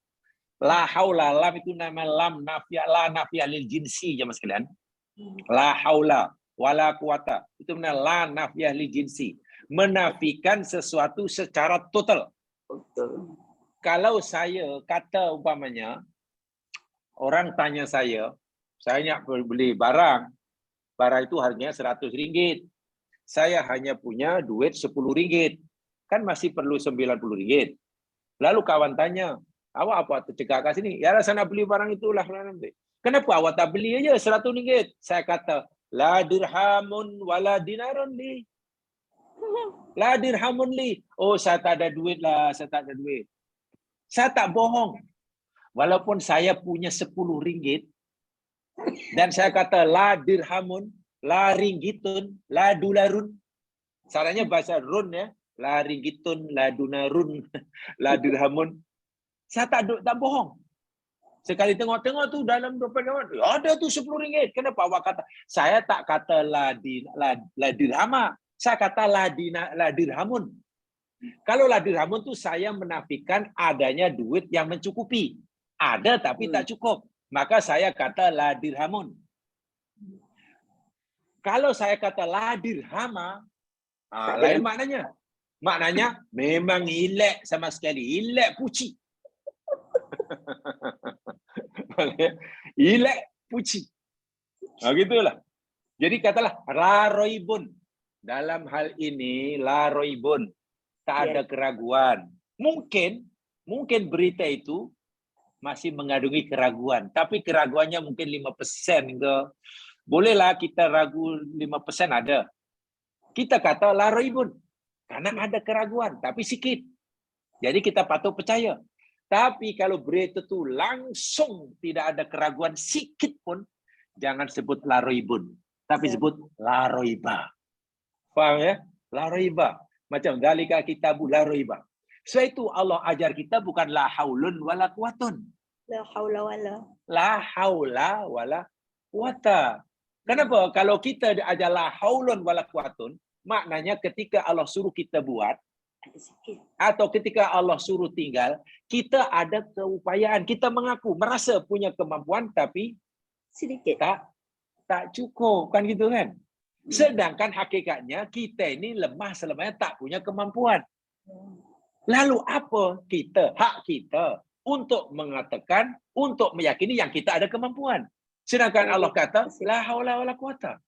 La haula, lam itu nama lam nafiyah, la nafiyah lil jinsi jemaah sekalian. La haula wala quwata. Itu benar la nafiyah lil jinsi. Menafikan sesuatu secara total. Betul. Kalau saya kata umpamanya, orang tanya saya nak beli barang itu harganya RM100. Saya hanya punya duit RM10. Kan masih perlu RM90. Lalu kawan tanya, awak apa tercegah kat sini? Ya saya nak beli barang itulah. Kenapa awak tak beli aja RM100? Saya kata, la dirhamun wala dinarun li. La dirhamun li. Oh, saya tak ada duit lah, saya tak ada duit. Saya tak bohong. Walaupun saya punya RM10 dan saya kata la dirhamun, la ringgitun, la dolarun. Caranya bahasa run ya. La ringgitun, la dunarun, la dirhamun. Saya tak bohong. Sekali tengok-tengok tu dalam dompet ada tu RM10. Kenapa awak kata? Saya tak kata la dirhama. Saya kata la dirhamun. Kalau la dirhamun tu saya menafikan adanya duit yang mencukupi. Ada tapi tak cukup. Maka saya kata la dirhamun. Kalau saya kata la dirhama, lain maknanya. Maknanya memang ilek sama sekali. Ilek puci. Ilek puci. Gitulah. Jadi katalah la roibun. Dalam hal ini la roibun. Tak ada keraguan. Mungkin berita itu masih mengandungi keraguan. Tapi keraguannya mungkin 5% ke. Bolehlah kita ragu 5% ada. Kita kata la raibun. Karena ada keraguan. Tapi sikit. Jadi kita patut percaya. Tapi kalau berita itu langsung tidak ada keraguan sikit pun, jangan sebut la raibun. Tapi sebut la raiba. Faham ya? La raiba. Macam zalika kitabu la raiba. Sebab itu Allah ajar kita bukan la haulun wala quwatun. La haula wala. La haula wala quwata. Kenapa? Kalau kita ajar la haulun wala quwatun, maknanya ketika Allah suruh kita buat, Ada sikit. atau ketika Allah suruh tinggal, kita ada keupayaan. Kita mengaku, merasa punya kemampuan, tapi Sedikit. tak cukup. Kan gitu kan? Sedangkan hakikatnya kita ini lemah selamanya tak punya kemampuan. Lalu apa hak kita untuk mengatakan, untuk meyakini yang kita ada kemampuan. Sedangkan Allah kata, la haula wala quwata.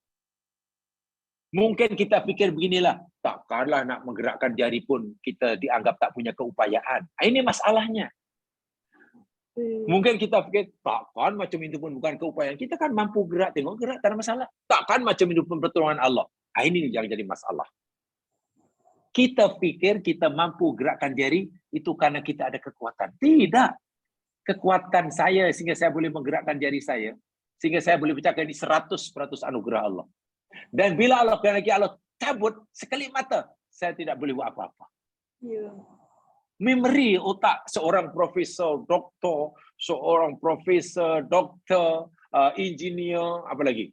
Mungkin kita fikir beginilah, takkanlah nak menggerakkan jari pun kita dianggap tak punya keupayaan. Ini masalahnya. Mungkin kita fikir, takkan macam itu pun bukan keupayaan. Kita kan mampu gerak, tengok gerak, tak ada masalah. Takkan macam itu pun pertolongan Allah. Ini yang jadi masalah. Kita fikir kita mampu gerakkan jari, itu karena kita ada kekuatan. Tidak. Kekuatan saya sehingga saya boleh menggerakkan jari saya, sehingga saya boleh bercakap ini 100% anugerah Allah. Dan bila Allah cabut sekali mata, saya tidak boleh buat apa-apa. Ya. Memori otak seorang profesor, doktor, engineer, apa lagi?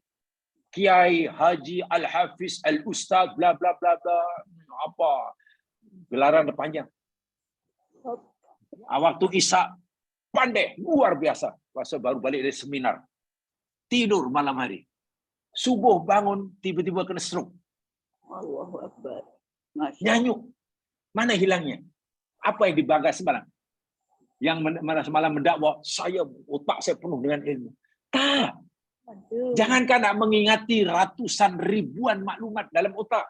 Kiai, Haji, Al-Hafiz, Al-Ustaz, bla bla bla bla, apa? Gelaran panjang. Waktu Isya pandai, luar biasa. Masa baru balik dari seminar. Tidur malam hari. Subuh bangun, tiba-tiba kena stroke. Allahu Akbar. Masya Allah. Nyanyuk. Mana hilangnya? Apa yang dibangga semalam? Yang semalam mendakwa, otak saya penuh dengan ilmu. Tak. Aduh. Jangankan nak mengingati ratusan ribuan maklumat dalam otak.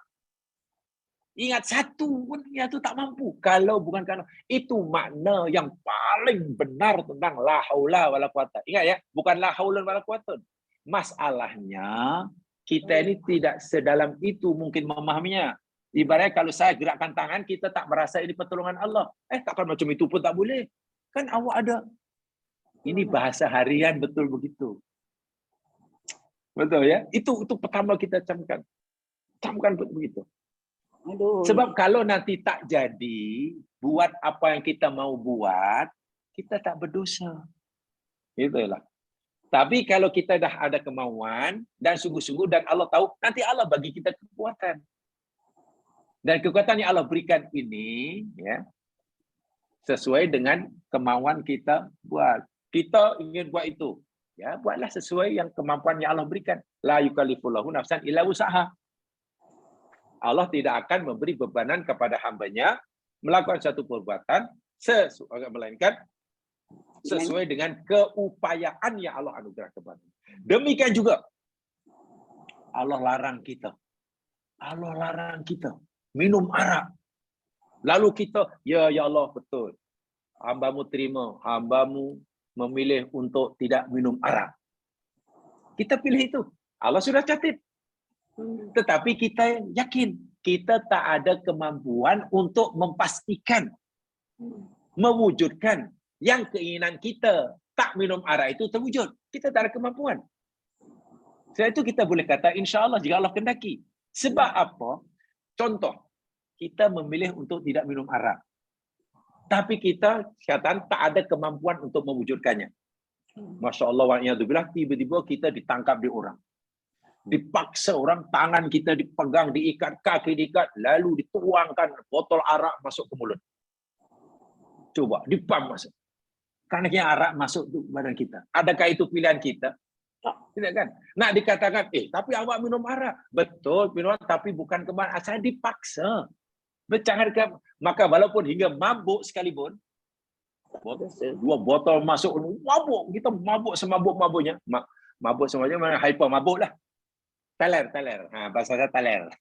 Ingat satu pun itu tak mampu. Kalau bukan karena itu makna yang paling benar tentang la haula wala quwata. Ingat ya, bukan la haula wala quwatun. Masalahnya kita ini tidak sedalam itu mungkin memahaminya. Ibaratnya kalau saya gerakkan tangan, kita tak merasa ini pertolongan Allah. Takkan macam itu pun tak boleh. Kan awak ada. Ini bahasa harian betul begitu. Betul ya? Itu pertama kita camkan. Camkan begitu. Aduh. Sebab kalau nanti tak jadi buat apa yang kita mau buat, kita tak berdosa. Itulah. Tapi kalau kita dah ada kemauan dan sungguh-sungguh dan Allah tahu, nanti Allah bagi kita kekuatan. Dan kekuatan yang Allah berikan ini, ya, sesuai dengan kemauan kita buat. Kita ingin buat itu, ya buatlah sesuai yang kemampuan yang Allah berikan. La yukallifullahu nafsan illa wus'aha. Allah tidak akan memberi bebanan kepada hambanya melakukan satu perbuatan melainkan sesuai dengan keupayaan yang Allah anugerah kepada. Demikian juga Allah larang kita. Allah larang kita minum arak. Lalu kita, ya Allah, betul. Hamba-Mu terima, hamba-Mu memilih untuk tidak minum arak. Kita pilih itu. Allah sudah catat. Tetapi kita yakin kita tak ada kemampuan untuk memastikan, mewujudkan yang keinginan kita tak minum arak itu terwujud. Kita tak ada kemampuan. Sebab itu kita boleh kata insya Allah jika Allah kendaki. Sebab apa? Contoh, kita memilih untuk tidak minum arak. Tapi kita katakan tak ada kemampuan untuk mewujudkannya. Masya Allah, wa'iyadzubillah, tiba-tiba kita ditangkap di orang. Dipaksa orang, tangan kita dipegang, diikat, kaki diikat, lalu dituangkan botol arak masuk ke mulut. Coba, dipam masuk. Karena arak masuk ke badan kita. Adakah itu pilihan kita? Tidak kan? Nak dikatakan, tapi awak minum arak. Betul, minum, tapi bukan kemana. Saya dipaksa. Bercanggah, maka walaupun hingga mabuk sekalipun, 2 botol masuk, mabuk. Kita mabuk semabuk-mabuknya. Mabuk semuanya, hyper mabuk lah. Taler. Bahasa saya taler.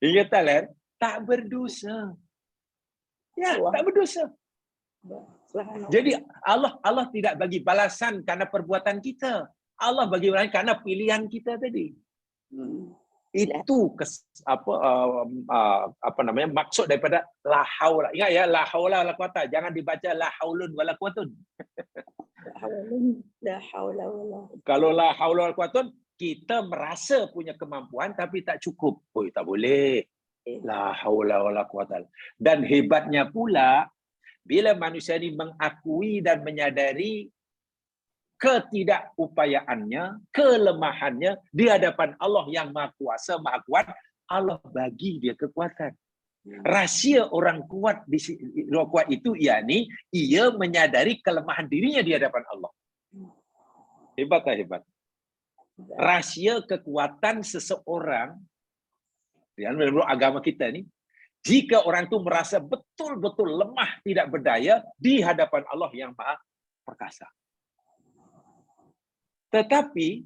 Hingga taler, tak berdosa. Ya, tak berdosa. Jadi Allah tidak bagi balasan karena perbuatan kita. Allah bagi balasan karena pilihan kita tadi. Itu maksud daripada la haula. Ingat ya, la haula wala quwata. Jangan dibaca la haulun wala quwatun. La haula wala. Kalau la haula wala quwatun, kita merasa punya kemampuan tapi tak cukup. Tak boleh. La haula wala quwata. Dan hebatnya pula bila manusia ini mengakui dan menyadari ketidakupayaannya, kelemahannya di hadapan Allah yang Maha Kuasa, Maha Kuat, Allah bagi dia kekuatan. Rahsia orang kuat itu yakni ia menyadari kelemahan dirinya di hadapan Allah. Hebat tak hebat? Rahsia kekuatan seseorang dalam agama kita ni, jika orang itu merasa betul-betul lemah, tidak berdaya di hadapan Allah yang Maha Perkasa. Tetapi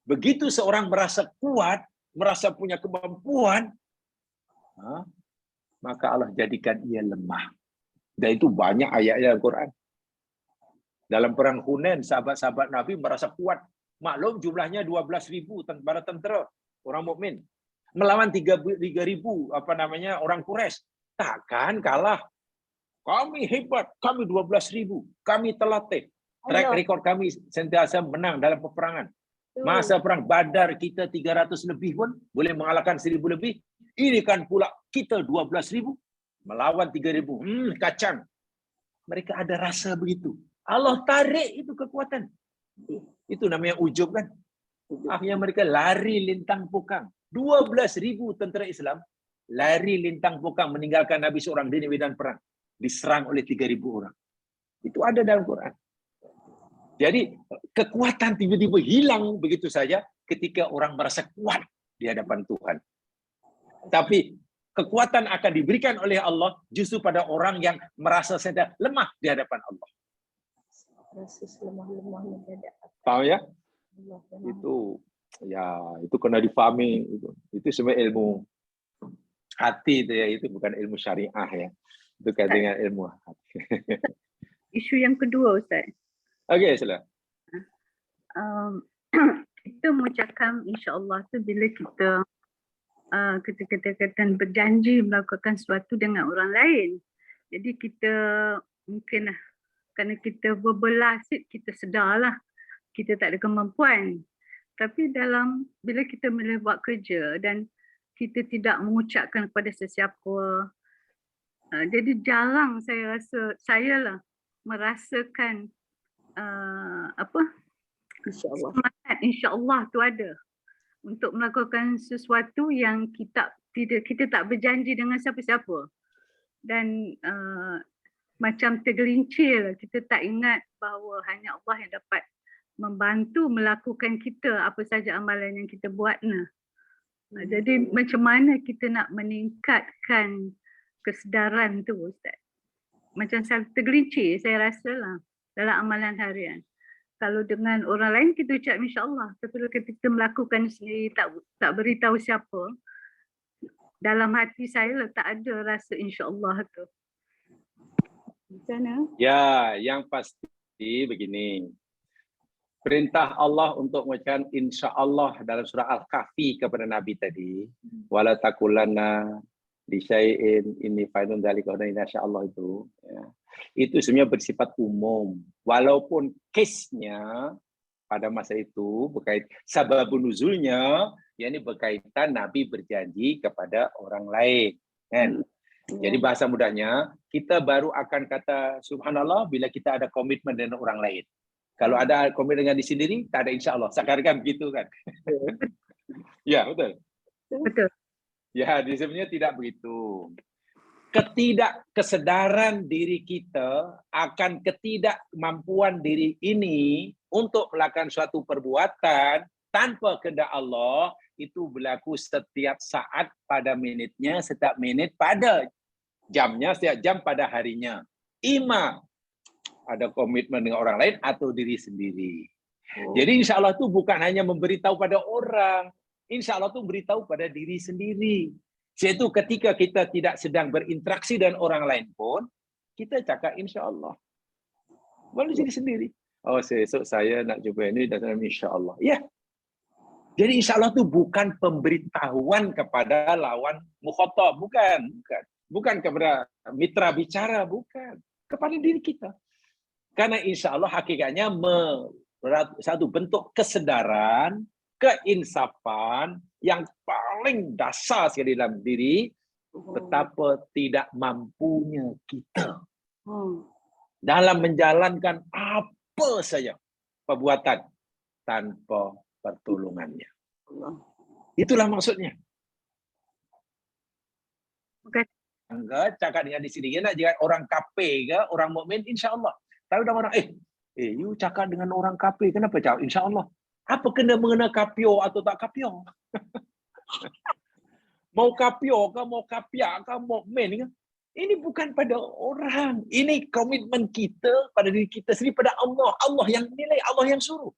begitu seorang merasa kuat, merasa punya kemampuan, maka Allah jadikan ia lemah. Dan itu banyak ayat-ayat Al-Quran. Dalam perang Hunain, sahabat-sahabat Nabi merasa kuat. Maklum jumlahnya 12,000 para tentera orang mukmin melawan 3,000 orang Quraisy. Takkan kalah. Kami hebat, kami 12,000, kami terlatih. Track record kami sentiasa menang dalam peperangan. Masa perang Badar kita 300 lebih pun boleh mengalahkan 1,000 lebih. Ini kan pula kita 12,000 melawan 3,000. Kacang. Mereka ada rasa begitu. Allah tarik itu kekuatan. Itu namanya ujub kan. Akhirnya mereka lari lintang pukang. 12,000 tentera Islam lari lintang pukang meninggalkan Nabi seorang di medan perang. Diserang oleh 3,000 orang. Itu ada dalam Quran. Jadi kekuatan tiba-tiba hilang begitu saja ketika orang merasa kuat di hadapan Tuhan. Tapi kekuatan akan diberikan oleh Allah justru pada orang yang merasa sedang lemah di hadapan Allah. Rasa lemah-lemahnya ada. Tahu ya? Itu kena difahami. Itu sebenarnya ilmu hati itu ya, itu bukan ilmu syariah ya. Itu kaitan dengan ilmu hati. Isu yang kedua, Ustaz. Okey, sila. Kita mengucapkan insya-Allah tu bila kita kata-kata berjanji melakukan sesuatu dengan orang lain. Jadi kita mungkin kerana kita berbelasik, kita sedarlah kita tak ada kemampuan. Tapi bila kita mula buat kerja dan kita tidak mengucapkan kepada sesiapa, jadi jarang saya rasa, saya merasakan semangat insya-Allah tu ada untuk melakukan sesuatu yang kita tak berjanji dengan siapa-siapa. dan macam tergelincir, kita tak ingat bahawa hanya Allah yang dapat membantu melakukan kita apa saja amalan yang kita buat. Jadi macam mana kita nak meningkatkan kesedaran tu, Ustaz? Macam saya tergelincir, saya rasa lah dalam amalan harian. Kalau dengan orang lain kita ucap insya-Allah, tapi kalau kita melakukan sendiri, tak beritahu siapa, dalam hati saya tak ada rasa insya-Allah tu. Macam mana? Ya, yang pasti begini. Perintah Allah untuk mengucapkan insya-Allah dalam surah Al-Kahfi kepada Nabi tadi, wala taqulanna li syai'in inni fa'ilun dzalika insyaallah itu, ya. Itu sebenarnya bersifat umum. Walaupun case-nya pada masa itu berkait sababun nuzulnya, yakni berkaitan Nabi berjanji kepada orang lain, kan? Jadi bahasa mudahnya, kita baru akan kata subhanallah bila kita ada komitmen dengan orang lain. Kalau ada komitmen dengan diri sendiri, tak ada insya-Allah. Sekarang begitu kan? Ya, betul. Betul. Ya, sebenarnya tidak begitu. Ketidakkesedaran diri kita akan ketidakmampuan diri ini untuk melakukan suatu perbuatan tanpa kehendak Allah itu berlaku setiap saat pada minitnya, setiap minit pada jamnya, setiap jam pada harinya. Ima ada komitmen dengan orang lain atau diri sendiri. Jadi insya Allah itu bukan hanya memberitahu pada orang, insya Allah itu beritahu pada diri sendiri. Yaitu ketika kita tidak sedang berinteraksi dengan orang lain pun, kita cakap insya Allah. Boleh diri sendiri. Oh, esok saya nak jumpa ini dan insya Allah. Ya. Jadi insya Allah itu bukan pemberitahuan kepada lawan mukhatab, bukan. Bukan kepada mitra bicara, bukan. Kepada diri kita. Karena insya Allah hakikatnya satu bentuk kesedaran, keinsafan yang paling dasar sekali dalam diri, betapa tidak mampunya kita dalam menjalankan apa saja perbuatan tanpa pertolongannya. Itulah maksudnya. Enggak, cakap dengan di sini, nak jangan orang kafir ke, orang mukmin insya-Allah. Tapi dah orang, you cakap dengan orang kafir, kenapa cakap insya-Allah? Apa kena mengenai kapio atau tak kapio? Mau kapio ke, mau kapiak ke, mau mukmin ke? Ini bukan pada orang. Ini komitmen kita pada diri kita sendiri, pada Allah. Allah yang nilai, Allah yang suruh.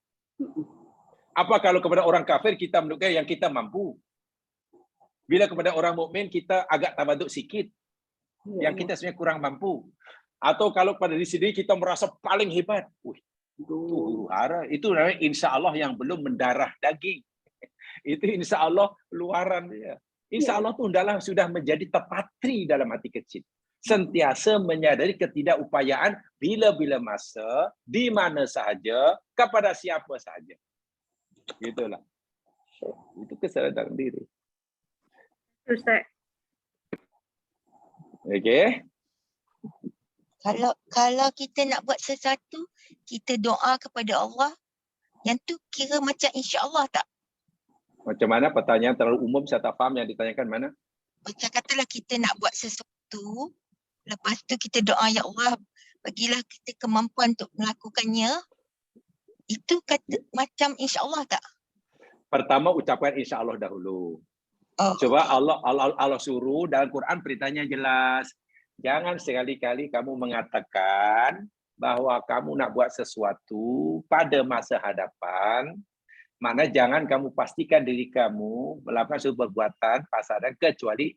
Apa kalau kepada orang kafir kita menunjukkan yang kita mampu? Bila kepada orang mukmin kita agak tawaduk sikit, yang kita sebenarnya kurang mampu. Atau kalau pada diri sendiri kita merasa paling hebat. Itu namanya insya Allah yang belum mendarah daging. Itu insya Allah luaran dia. Insya Allah itu sudah menjadi terpatri dalam hati kecil. Sentiasa menyadari ketidakupayaan bila-bila masa, di mana sahaja, kepada siapa sahaja. Itulah. Itu kesadaran diri. Ustaz. Okey. Kalau kita nak buat sesuatu, kita doa kepada Allah, yang tu kira macam insya-Allah tak? Macam mana? Pertanyaan terlalu umum, saya tak faham yang ditanyakan mana. Macam katalah kita nak buat sesuatu, lepas tu kita doa, ya Allah, bagilah kita kemampuan untuk melakukannya. Itu kata macam insya-Allah tak? Pertama ucapkan insya-Allah dahulu. Oh. Coba Allah suruh dalam Quran perintahnya jelas. Jangan sekali-kali kamu mengatakan bahwa kamu nak buat sesuatu pada masa hadapan, mana jangan kamu pastikan diri kamu melakukan sebuah perbuatan pasaran kecuali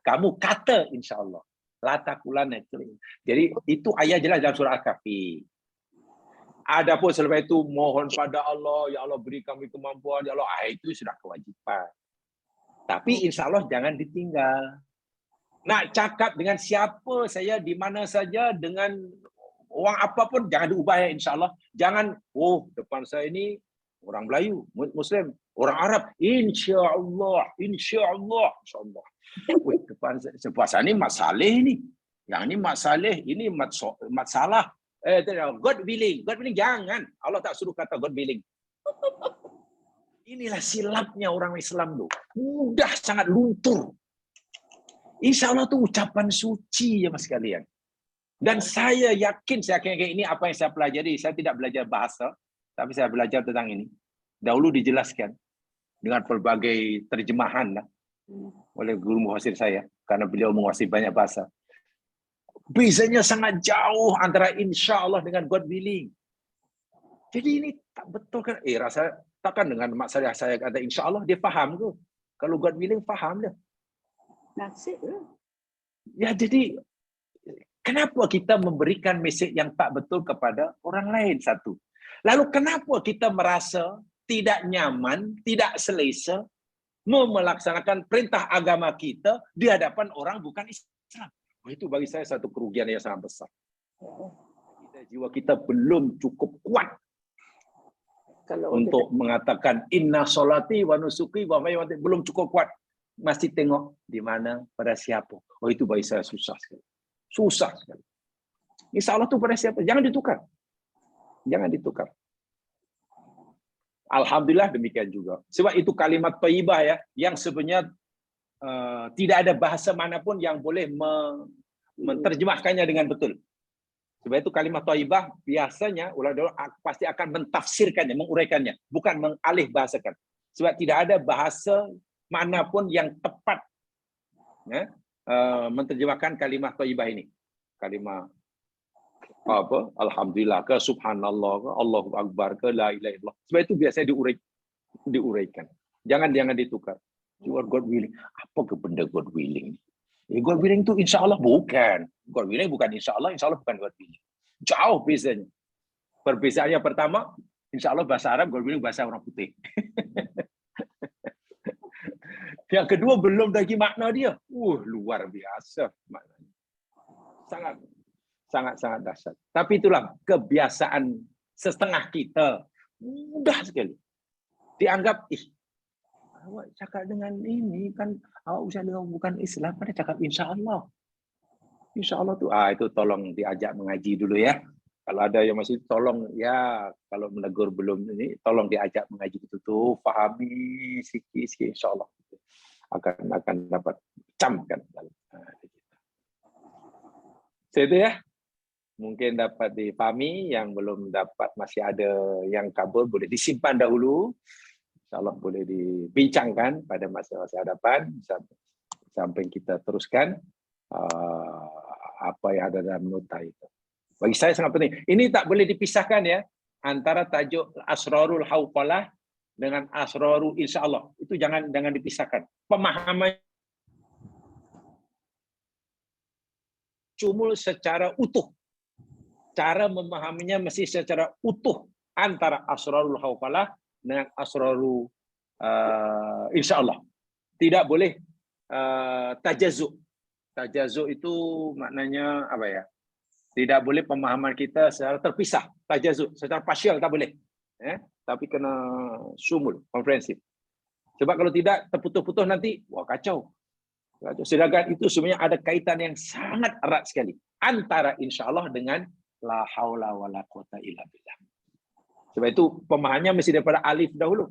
kamu kata insya-Allah. La taqulanna. Jadi itu ayat jelas dalam surah Al-Kahfi. Adapun selepas itu mohon pada Allah, ya Allah beri kami kemampuan, ya Allah, itu sudah kewajiban. Tapi insya Allah jangan ditinggal. Nak cakap dengan siapa saya, di mana saja, dengan orang apapun, jangan diubah ya insya Allah. Jangan, depan saya ini orang Melayu, Muslim, orang Arab, insya Allah. Depan saya ini Mat Saleh ni. Yang ini Mat Saleh, ini Mat Salah. God willing, jangan. Allah tak suruh kata God willing. Inilah silapnya orang Islam tu. Mudah sangat luntur. InsyaAllah tu ucapan suci ya mas sekalian. Dan saya yakin ini apa yang saya pelajari. Saya tidak belajar bahasa, tapi saya belajar tentang ini. Dahulu dijelaskan dengan pelbagai terjemahan lah oleh guru muhasir saya, karena beliau menguasai banyak bahasa. Bezanya sangat jauh antara insya Allah dengan God willing. Jadi ini tak betul kan? Rasa takkan dengan mak saya kata insya Allah dia faham ke? Kalau God willing faham dia. Nasib lah. Ya jadi kenapa kita memberikan mesej yang tak betul kepada orang lain satu? Lalu kenapa kita merasa tidak nyaman, tidak selesa melaksanakan perintah agama kita di hadapan orang bukan Islam? Itu bagi saya satu kerugian yang sangat besar. Jiwa kita belum cukup kuat Kalau untuk mengatakan inna solati wa nusuki wa mayyati, belum cukup kuat. Masih tengok di mana, pada siapa. Itu bagi saya susah sekali. Susah sekali. Insya Allah itu pada siapa? Jangan ditukar. Jangan ditukar. Alhamdulillah demikian juga. Sebab itu kalimat thayyibah ya, yang sebenarnya tidak ada bahasa manapun yang boleh menerjemahkannya dengan betul. Sebab itu kalimat thayyibah biasanya ulama pasti akan mentafsirkannya, menguraikannya, bukan mengalih bahasakan. Sebab tidak ada bahasa manapun yang tepat ya, menerjemahkan kalimat thayyibah ini. Kalimat apa? Alhamdulillah ke subhanallah ke Allahu akbar ke la ilaha illallah. Sebab itu biasanya diuraikan. Jangan ditukar. God willing. Apa ke benda God willing? God willing itu insya Allah bukan. God willing bukan insya Allah bukan God willing. Jauh bezanya. Perbezaannya pertama, insya Allah bahasa Arab, God willing bahasa orang putih. Yang kedua belum lagi makna dia. Luar biasa maknanya. Sangat dahsyat. Tapi itulah kebiasaan setengah kita. Mudah sekali. Dianggap, awak cakap dengan ini kan, awak usaha dengan bukan Islam, pada cakap insya Allah. Insya Allah tu, itu tolong diajak mengaji dulu ya. Kalau ada yang masih tolong ya, kalau menegur belum ini, tolong diajak mengaji betul-betul, fahami sikit-sikit insya Allah. Akan dapat camkan. Itu ya. Mungkin dapat dipahami, yang belum dapat masih ada yang kabur boleh disimpan dahulu. InsyaAllah boleh dibincangkan pada masa-masa hadapan sampai kita teruskan apa yang ada dalam nota itu. Bagi saya sangat penting. Ini tak boleh dipisahkan ya antara tajuk Asrarul Hawqalah dengan Asrarul InsyaAllah. Itu jangan dipisahkan. Pemahaman cumul secara utuh. Cara memahaminya mesti secara utuh antara Asrarul Hawqalah dengan Asrarul InsyaAllah. Tidak boleh tajazuk. Tajazuk itu maknanya apa ya? Tidak boleh pemahaman kita secara terpisah. Tajazuk secara parsial tak boleh. Tapi kena sumul, komprehensif. Sebab kalau tidak terputus-putus nanti, kacau. Sedangkan itu sebenarnya ada kaitan yang sangat erat sekali antara InsyaAllah dengan la haula wala quwata illa billah. Sebab itu pemahamannya mesti daripada alif dahulu.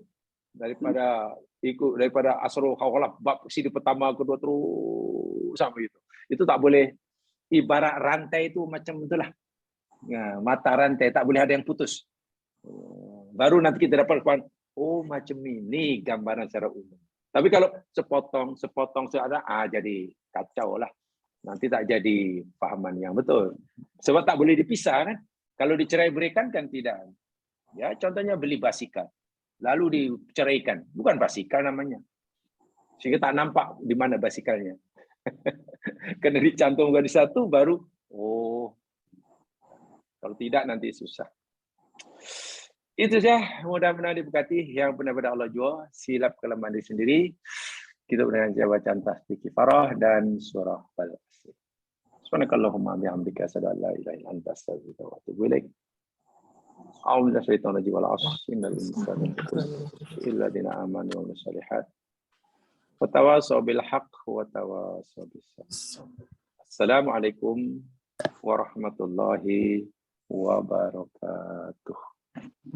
Daripada Asrarul Hawqalah bab sidi pertama kedua terus sampai itu. Itu tak boleh, ibarat rantai itu macam itulah. Mata rantai tak boleh ada yang putus. Baru nanti kita dapat macam ini gambaran secara umum. Tapi kalau sepotong seada jadi kacau lah. Nanti tak jadi fahaman yang betul. Sebab tak boleh dipisah kan. Kalau dicerai berikan kan tidak. Ya, contohnya beli basikal. Lalu diceraikan. Bukan basikal namanya. Sehingga tak nampak di mana basikalnya. Kena dicantumkan di satu baru. Kalau tidak nanti susah. Itu saja. Mudah-mudahan diberkati yang benar pada Allah jua. Silap kelemahan diri sendiri. Kita dengan bacaan tasbih kifarah dan surah Al-Asr. Subhanakallahumma bihamdika asyhadu an la ilaha illa anta astaghfiruka wa atubu ilaik. A'udzu billahi minasyaitonir rajim. Wal 'ashr innal insana illa ladzina amanu wa amilus shalihat. Wa tawassaw bil haqq wa tawassaw bis sabr. Assalamualaikum warahmatullahi wabarakatuh.